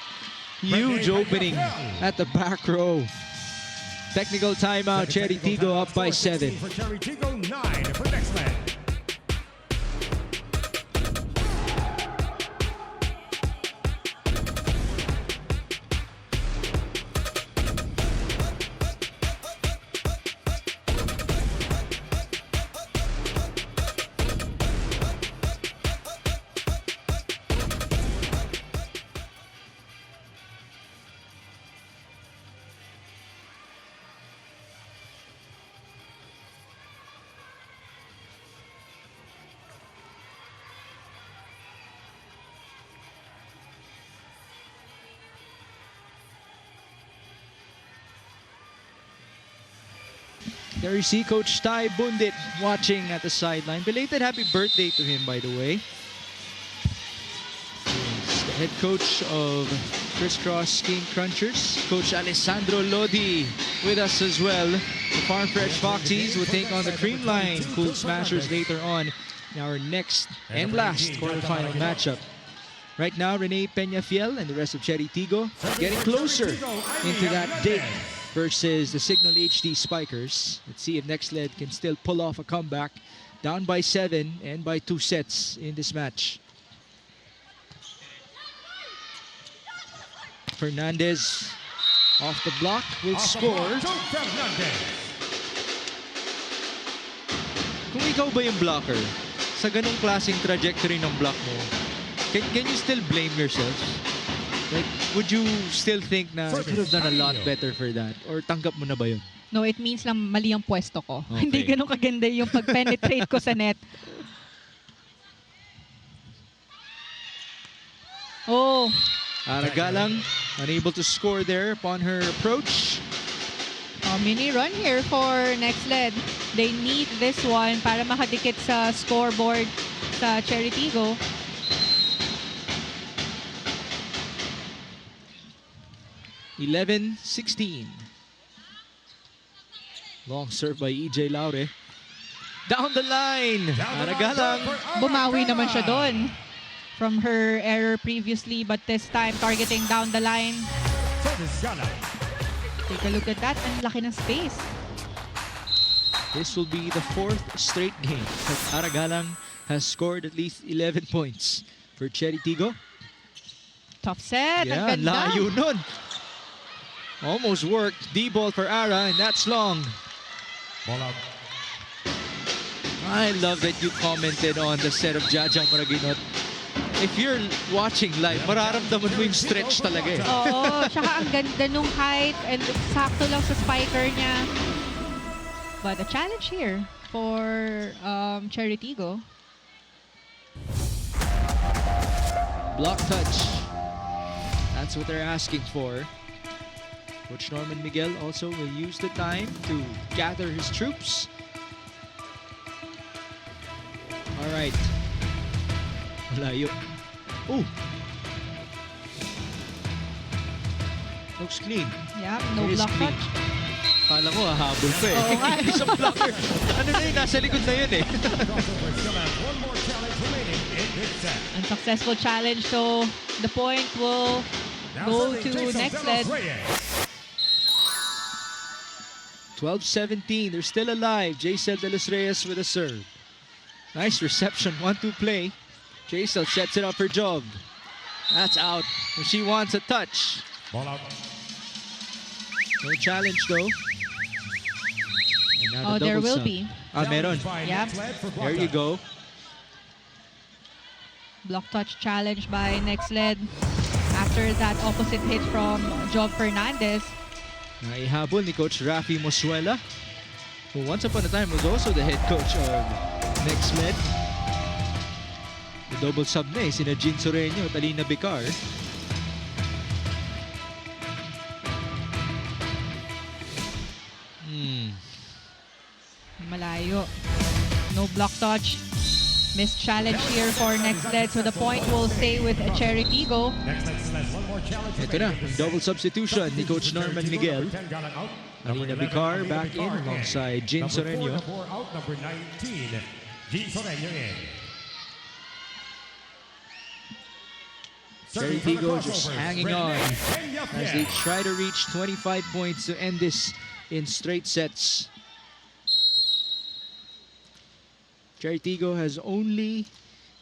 Huge opening at the back row. Technical timeout. Chery Tiggo up by 7. For Chery Tiggo, 9 for Nxled. There you see Coach Ty Bundit watching at the sideline. Belated happy birthday to him, by the way. He's the head coach of Crisscross King Crunchers. Coach Alessandro Lodi with us as well. The Farm Fresh Foxies will take on the Creamline Cool Smashers later on in our next and last quarterfinal matchup. Right now, Rene Peñafiel and the rest of Chery Tiggo getting closer into that dig versus the Signal HD Spikers. Let's see if Nxled can still pull off a comeback. Down by 7 and by 2 sets in this match. Fernandez off the block will score. Kung ikaw ba yung blocker, sa ganung klaseng trajectory ng block mo, can you still blame yourself? Like, would you still think na I could have done a lot better for that? Or tanggap mo na ba yun? No, it means lang mali ang pwesto ko. Okay. Hindi ganun kaganda yung pag-penetrate ko sa net. Oh, Aragalang, unable to score there upon her approach. mini run here for Nxled. They need this one para makadikit sa scoreboard sa Chery Tiggo. (11-16). Long serve by EJ Laure. Down the line. Aragalang. Bumawi naman siya doon from her error previously, but this time targeting down the line. Take a look at that. Ang laki ng space. This will be the 4th straight game that Aragalang has scored at least 11 points for Chery Tiggo. Tough set. Yeah, Ang ganda. layo nun. Almost worked. D-ball for Ara, and that's long. Ball out. I love that you commented on the set of Jaja Maraginot. If you're watching live, mararamdaman mo yung stretch talaga eh. Oo, tsaka ang ganda nung height and sakto lang sa spiker niya. But a challenge here for Chery Tiggo. Block touch. That's what they're asking for. Coach Norman Miguel also will use the time to gather his troops. All right. Malayo. Oh! Looks clean. Yeah, no It is block clean. touch. Kala ko hahabol pa eh. Oo nga. Isang blocker. Ano na yun? Nasa likod na yun eh. Crossovers still have one more challenge remaining in this set. Unsuccessful challenge, so the point will Now go serving to Jason Nxled. De Los Reyes. 12-17. They're still alive. Jason De Los Reyes with a serve. Nice reception. 1-2 play. Jason sets it up for Job. That's out. She wants a touch. Ball out. No challenge though. And now Oh, the there double will sub. be. Meron. Challenged by Yep. Nxled for block There you touch. go. Block touch challenge by Nxled after that opposite hit from Job Fernandez. Naihabol ni Coach Rafi Mosuela, who once upon a time was also the head coach of Nxled. The double sub na eh, sina Jean Soreño at Alina Bicar. Malayo. No block touch. Missed challenge here for Nxled, so the point will stay with Chery Tiggo. Nxled still has one more challenge Ito na, remaining in this double set. substitution ni Coach Norman Miguel. Number 10 galang out. Alina Number 11, Bicar Alina back in Bicar alongside Jean Number 4 Soreño. na 4 out. Number 19, Jean Soreño in. Chery Serving for the Tiggo just Crossovers, hanging Renee on Peñafiel. as they try to reach 25 points to end this in straight sets. Chery Tiggo has only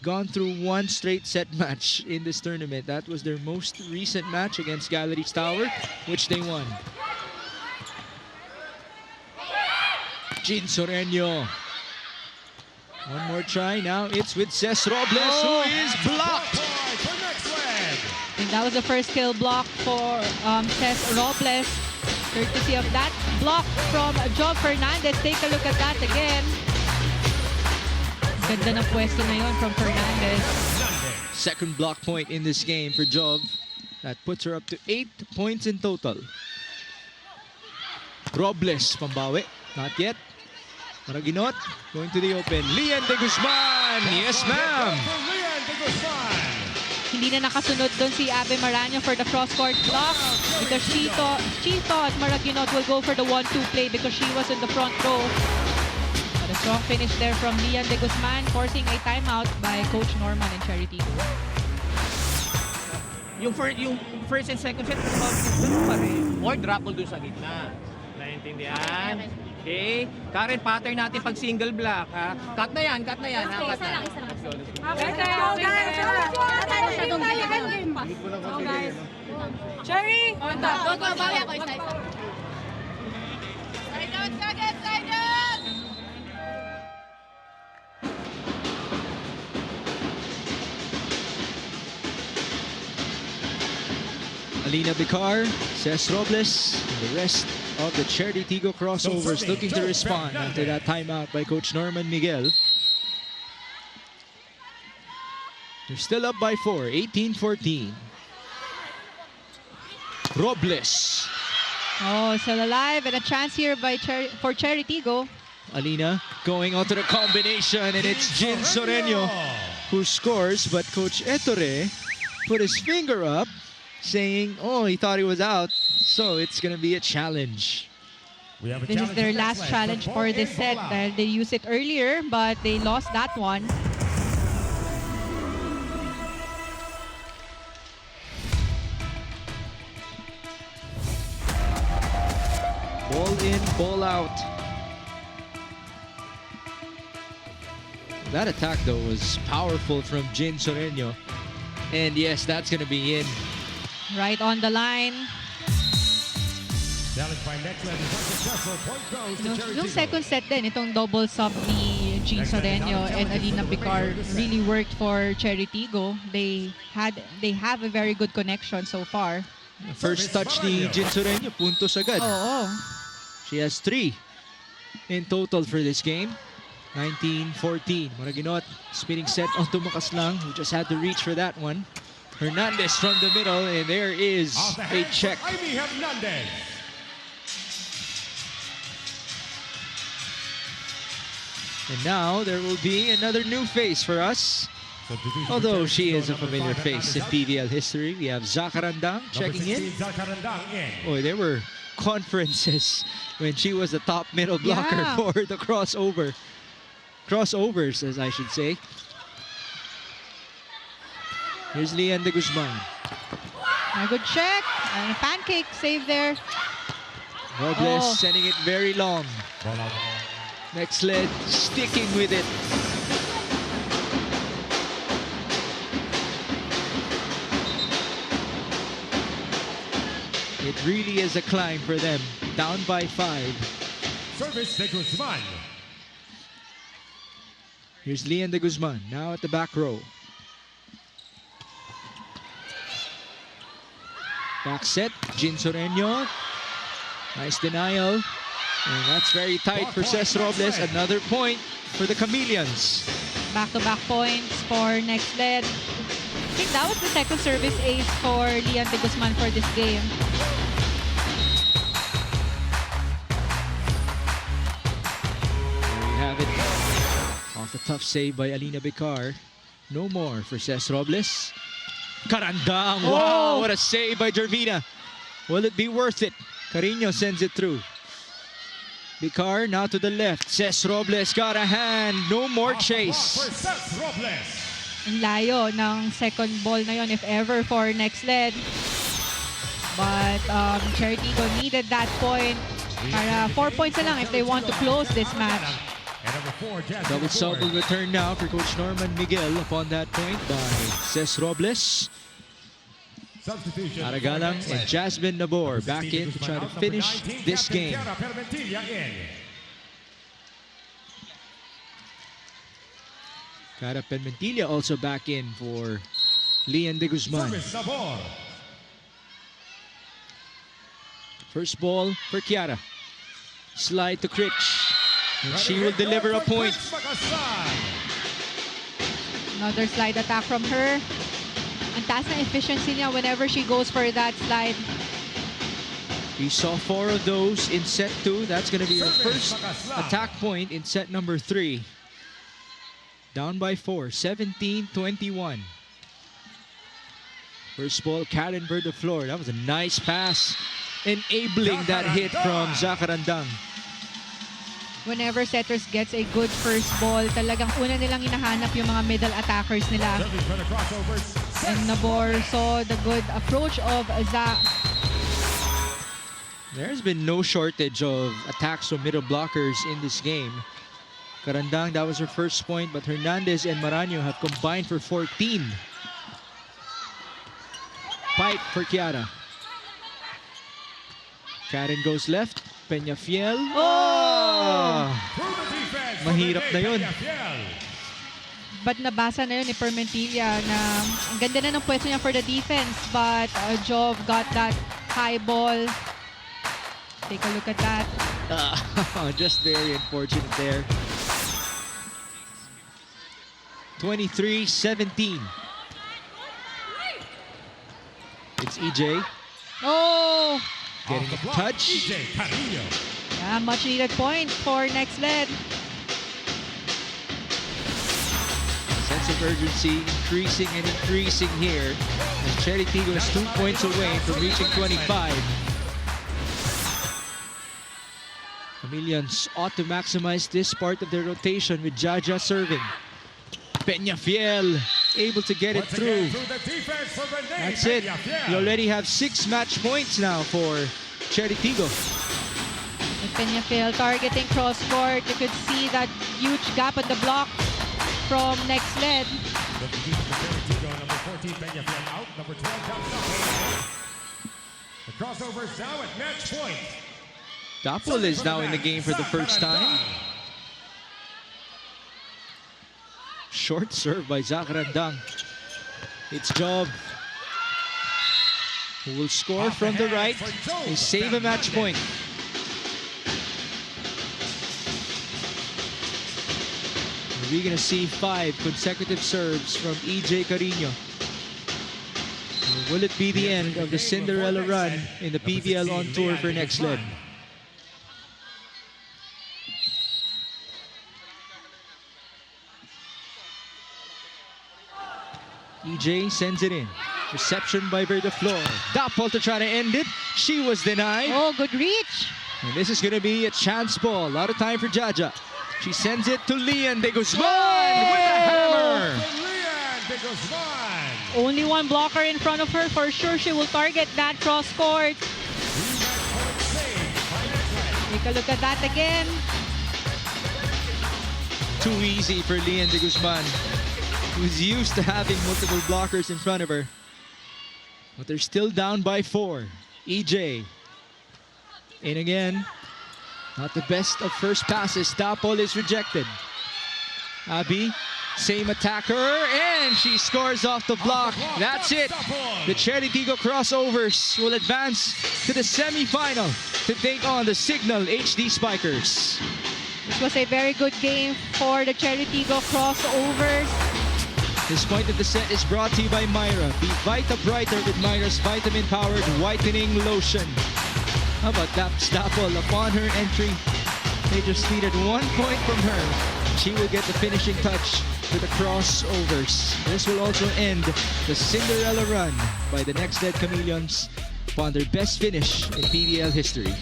gone through one straight set match in this tournament. That was their most recent match against Galleries Tower, which they won. Jean Soreño. One more try. Now it's with Cés Robles, who is blocked. Point for Nxled. I think that was the first kill block for Cés Robles. Courtesy of that block from Job Fernandez. Take a look at that again. Ganda ng pwesto na yun from Fernandez. Second block point in this game for Job. That puts her up to 8 points in total. Robles, pambawi. Not yet. Maraginot, going to the open. Lian de Guzman! Yes, ma'am! For Lian de Guzman. Hindi na nakasunod doon si Abe Maraño for the cross-court block because she thought Maraginot will go for the 1-2 play because she was in the front row. But a strong finish there from Lian de Guzman, forcing a timeout by Coach Norman and Chery Tiggo. Yung first and second set, ganun pa rin. Or drop ball dun sa gitna. Naintindihan? Okay. Current pattern natin pag single block. Ha? Cut na yan, cut na yan. Ha? Cut na. Chery! On top. Go, go, bawi ako. Isa. Side out, side out! Alina Bicar, Cesc Robles, and the rest of the Chery Tiggo Crossovers looking to respond after that timeout by Coach Norman Miguel. They're still up by 4, 18-14. Robles. Oh, still alive and a chance here for Chery Tiggo. Alina going onto the combination, and it's Jin Soreño who scores, but Coach Ettore put his finger up saying, oh, he thought he was out, so it's going to be a challenge. This is their last challenge for this set. They used it earlier, but they lost that one. Ball in, ball out. That attack, though, was powerful from Jin Soreño. And yes, that's going to be in. Right on the line. Yung second set din, itong double sub ni Jin Soreño and Alina Bicar really worked for Chery Tiggo. They have a very good connection so far. First touch ni Jin Soreño, puntos agad. Oo. She has 3 in total for this game. 19-14. Maraginot spinning set onto Makaslang, who just had to reach for that one. Hernandez from the middle, and there is a check. And now there will be another new face for us. Although she is a familiar face in PVL history. We have Zakarandang checking in. Oh, there were conferences when she was the top middle blocker for the crossovers, as I should say. Here's Lian de Guzman. A good check and a pancake save there. Robles sending it very long. Nxled sticking with it. It really is a climb for them. Down by 5. Service de Guzman. Here's Lian de Guzman, now at the back row. Back set, Jin Soreño. Nice denial. And that's very tight for Cesc Robles. Another point for the Chameleons. Back-to-back points for Nxled. I think that was the second service ace for Lian de Guzman for this game. There you have it. Off the tough save by Alina Bicar. No more for Cesc Robles. Karandang! Wow, what a save by Jervina. Will it be worth it? Carino sends it through. Bicar now to the left. Cesc Robles got a hand. No more chase. Ang layo ng second ball na yon, if ever, for Nxled. But Chery Tiggo needed that point. Para 4 points na lang if they want to close this match. Double sub will return now for Coach Norman Miguel upon that point by Cesc Robles. Aragalang and Jasmine Nabor back in to try to finish this game. Cara Permentilla also back in for Lian de Guzman. First ball for Kiara. Slide to Critch. And she will deliver a point. Another slide attack from her. Ang taas na efficiency niya whenever she goes for that slide. We saw 4 of those in set 2. That's going to be her first attack point in set number 3. Down by 4, 17-21. First ball, Karen the floor. That was a nice pass, enabling that hit from Zakarandang. Whenever setters gets a good first ball, talagang una nilang hinahanap yung mga middle attackers nila. And Nabor saw the good approach of Za. There's been no shortage of attacks from middle blockers in this game. Karandang, that was her first point, but Hernandez and Maraño have combined for 14. Pipe for Kiara. Karen goes left. Peñafiel. Oh! Mahirap na yun. dapat nabasa na yun ni Permentilla na ang ganda na ng pwesto niya for the defense, but Jove got that high ball. Take a look at that. Just very unfortunate there. 23-17. It's EJ. Oh! Getting a touch. EJ Carrillo. Yeah, much needed point for Nxled. Sense of urgency increasing and increasing here as Chery Tiggo is 2 points away from reaching 25. Chameleons ought to maximize this part of their rotation with Jaja serving. Peñafiel able to get it Once through. again, the defense for Rene That's it. Peñafiel. You already have 6 match points now for Chery Tiggo. With Peñafiel targeting cross court. You could see that huge gap at the block from Nxled. The Chery Tiggo, number 14, Peñafiel out. Number 12 comes up. The crossovers now at match point. Dapol is now in the game for the first time. Short serve by Zakarandang. It's Job, who will score from the right and save a match point. We're going to see 5 consecutive serves from EJ Carrillo. Will it be the end of the Cinderella run in the PVL on tour for Nxled? EJ sends it in. Reception by Verdaflor. Dapol to try to end it. She was denied. Oh, good reach. And this is going to be a chance ball. A lot of time for Jaja. She sends it to Leon de Guzman with a hammer. Leon de Guzman. Only one blocker in front of her. For sure, she will target that cross court. Take a look at that again. Too easy for Leon de Guzman, who's used to having multiple blockers in front of her. But they're still down by 4. EJ in again. Not the best of first passes. Dapol is rejected. Abby, same attacker, and she scores off the block. That's it. The Chery Tiggo Crossovers will advance to the semi-final to take on the Signal HD Spikers. This was a very good game for the Chery Tiggo Crossovers. This point of the set is brought to you by Myra. Be Vita Brighter with Myra's vitamin-powered whitening lotion. How about that? Dapol upon her entry. They just needed 1 point from her. She will get the finishing touch for the crossovers. This will also end the Cinderella run by the Nxled Chameleons upon their best finish in PVL history.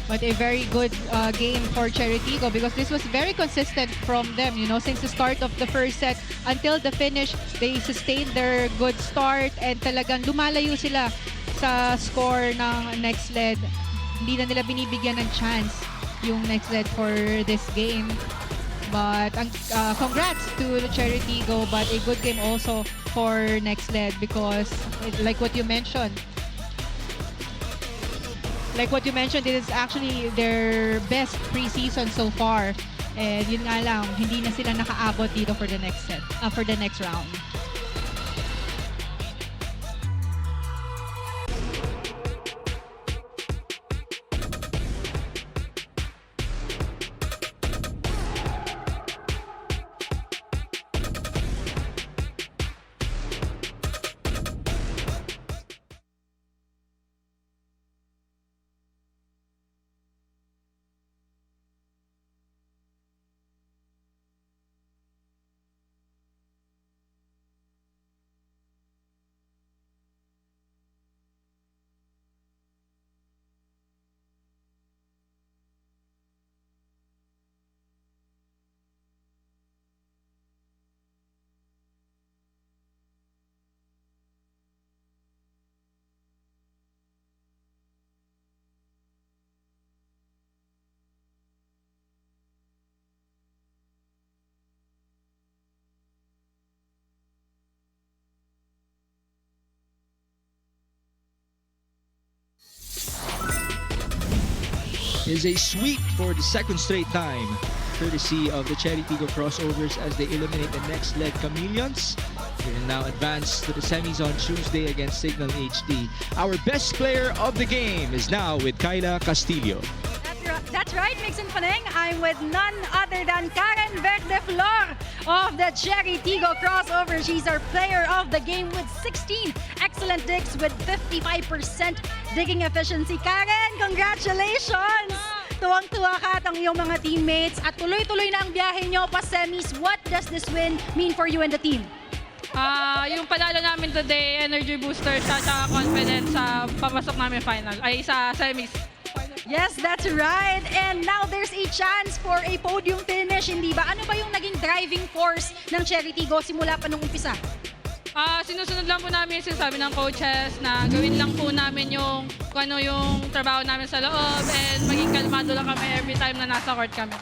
But a very good game for Chery Tiggo because this was very consistent from them. You know, since the start of the first set until the finish, they sustained their good start and talagang lumalayo sila sa score ng Nxled. Hindi na nila binibigyan ng chance yung Nxled for this game. But congrats to the Chery Tiggo, but a good game also for Nxled because like what you mentioned, this is actually their best preseason so far. And yun nga lang, hindi na sila nakaabot dito for the next set, for the next round. Is a sweep for the second straight time courtesy of the Chery Tiggo Crossovers as they eliminate the Nxled Chameleons. They will now advance to the semis on Tuesday against Signal HD. Our best player of the game is now with Kyla Castillo. That's right, Mix and Paneng. I'm with none other than Karen Verdeflor of the Chery Tiggo Crossovers. She's our player of the game with 16 excellent digs with 55% digging efficiency. Karen, congratulations! Tuwang-tuwa ka at ang iyong mga teammates at tuloy-tuloy na ang biyahe nyo pa semis. What does this win mean for you and the team? Yung panalo namin today, energy booster siya, tsaka confidence sa papasok namin final, ay sa semis. Yes, that's right. And now there's a chance for a podium finish, hindi ba? Ano ba yung naging driving force ng Chery Tiggo simula pa nung umpisa? Sinusunod lang po namin yung sinasabi ng coaches na gawin lang po namin yung kung ano yung trabaho namin sa loob and maging kalmado lang kami every time na nasa court kami.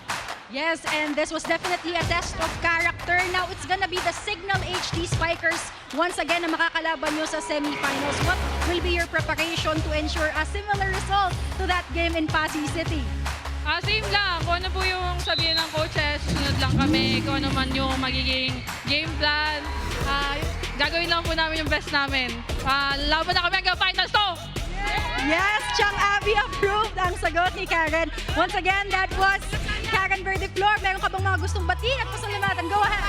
Yes, and this was definitely a test of character. Now it's gonna be the Signal HD Spikers once again na makakalaban nyo sa semifinals. What will be your preparation to ensure a similar result to that game in Pasig City? Same lang. Kung ano po yung sabihin ng coaches, sunod lang kami. Kung ano man yung magiging game plan. Gagawin lang po namin yung best namin. Laban na kami hanggang finals to! Yes, Chang Abby approved ang sagot ni Karen. Once again, that was Karen Verdeflor. Meron ka bang mga gustong batiin at pasalamatan? Go ahead.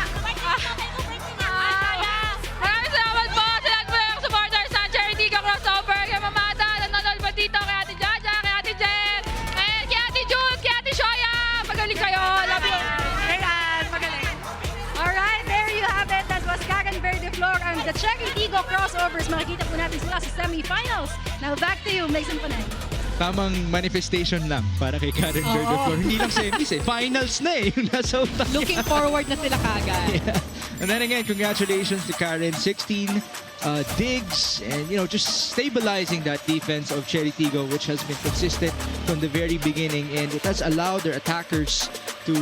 Maraming salamat po sa lahat po ng supporters sa Chery Tiggo Crossover. Kay Mamata, nanonood ba dito? Kay Ate Jaja, kay Ate Jen, and kay Ate June, kay Ate Shoya. Magaling kayo. Love you. Ayan, magaling. Alright, there you have it. That was Karen Verdeflor and the Chery Tiggo Crossovers. Makikita po natin sila sa semifinals. Now back to you, Mason Panay. Tamang manifestation lang para kay Karen Verdeflor. Hindi lang semis eh. Finals na eh. Yung nasa utak niya. Looking forward na sila kagad. Yeah. And then again, congratulations to Karen. 16 digs and, you know, just stabilizing that defense of Chery Tiggo, which has been consistent from the very beginning. And it has allowed their attackers to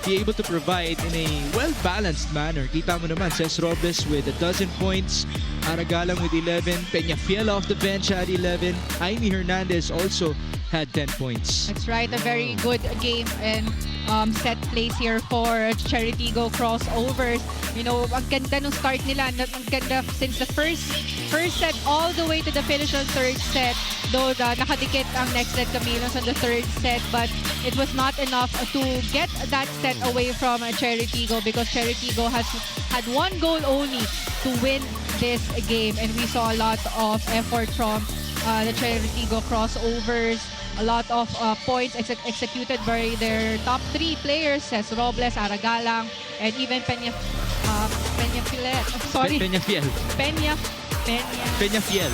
be able to provide in a well-balanced manner. Kita mo naman, Cez Robles with 12 points, Aragalang with 11, Peñafiel off the bench at 11, Aimee Hernandez also had 10 points. That's right, a very good game and set plays here for Chery Tiggo Crossovers. You know, ang ganda ng start nila. Ang ganda since the first set all the way to the finish on third set. Though nakadikit ang Nxled Chameleons on the third set, but it was not enough to get that set away from Chery Tiggo because Chery Tiggo has had one goal only to win this game, and we saw a lot of effort from the Chery Tiggo Crossovers. A lot of points executed by their top 3 players, Cez Robles, Aragalang, and even Peñafiel. Peñafiel. Peñafiel.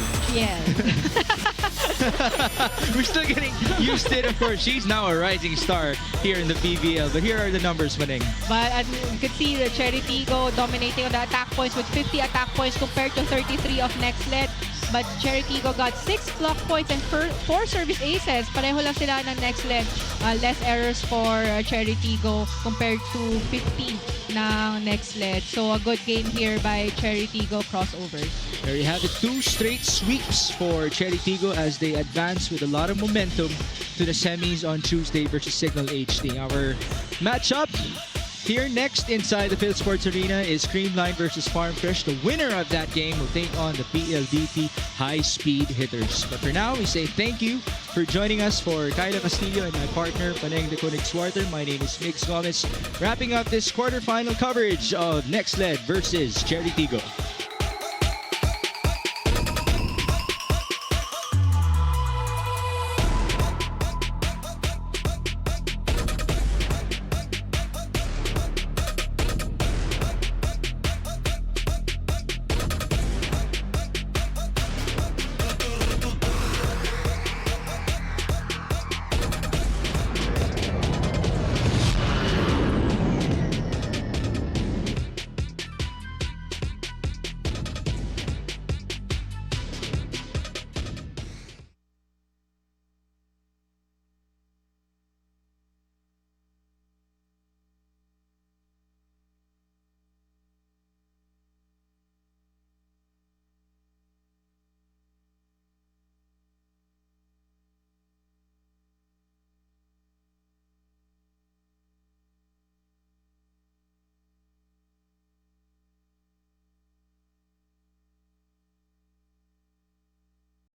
We're still getting used to it, of course. She's now a rising star here in the PVL. But here are the numbers, Maneng. But you could see the Chery Tiggo dominating on the attack points with 50 attack points compared to 33 of Nxled. But Chery Tiggo got 6 block points and 4 service aces. Pareho lang sila ng Nxled. Less errors for Chery Tiggo compared to 15 ng Nxled. So a good game here by Chery Tiggo Crossovers. There you have it, 2 straight sweeps for Chery Tiggo as they advance with a lot of momentum to the semis on Tuesday versus Signal HD. Our matchup here next inside the Phil Sports Arena is Creamline versus Farm Fresh. The winner of that game will take on the PLDT High Speed Hitters. But for now, we say thank you for joining us. For Kyla Castillo and my partner, Paneng de Konig-Swarter, my name is Mix Gomez. Wrapping up this quarterfinal coverage of Nxled versus Chery Tiggo.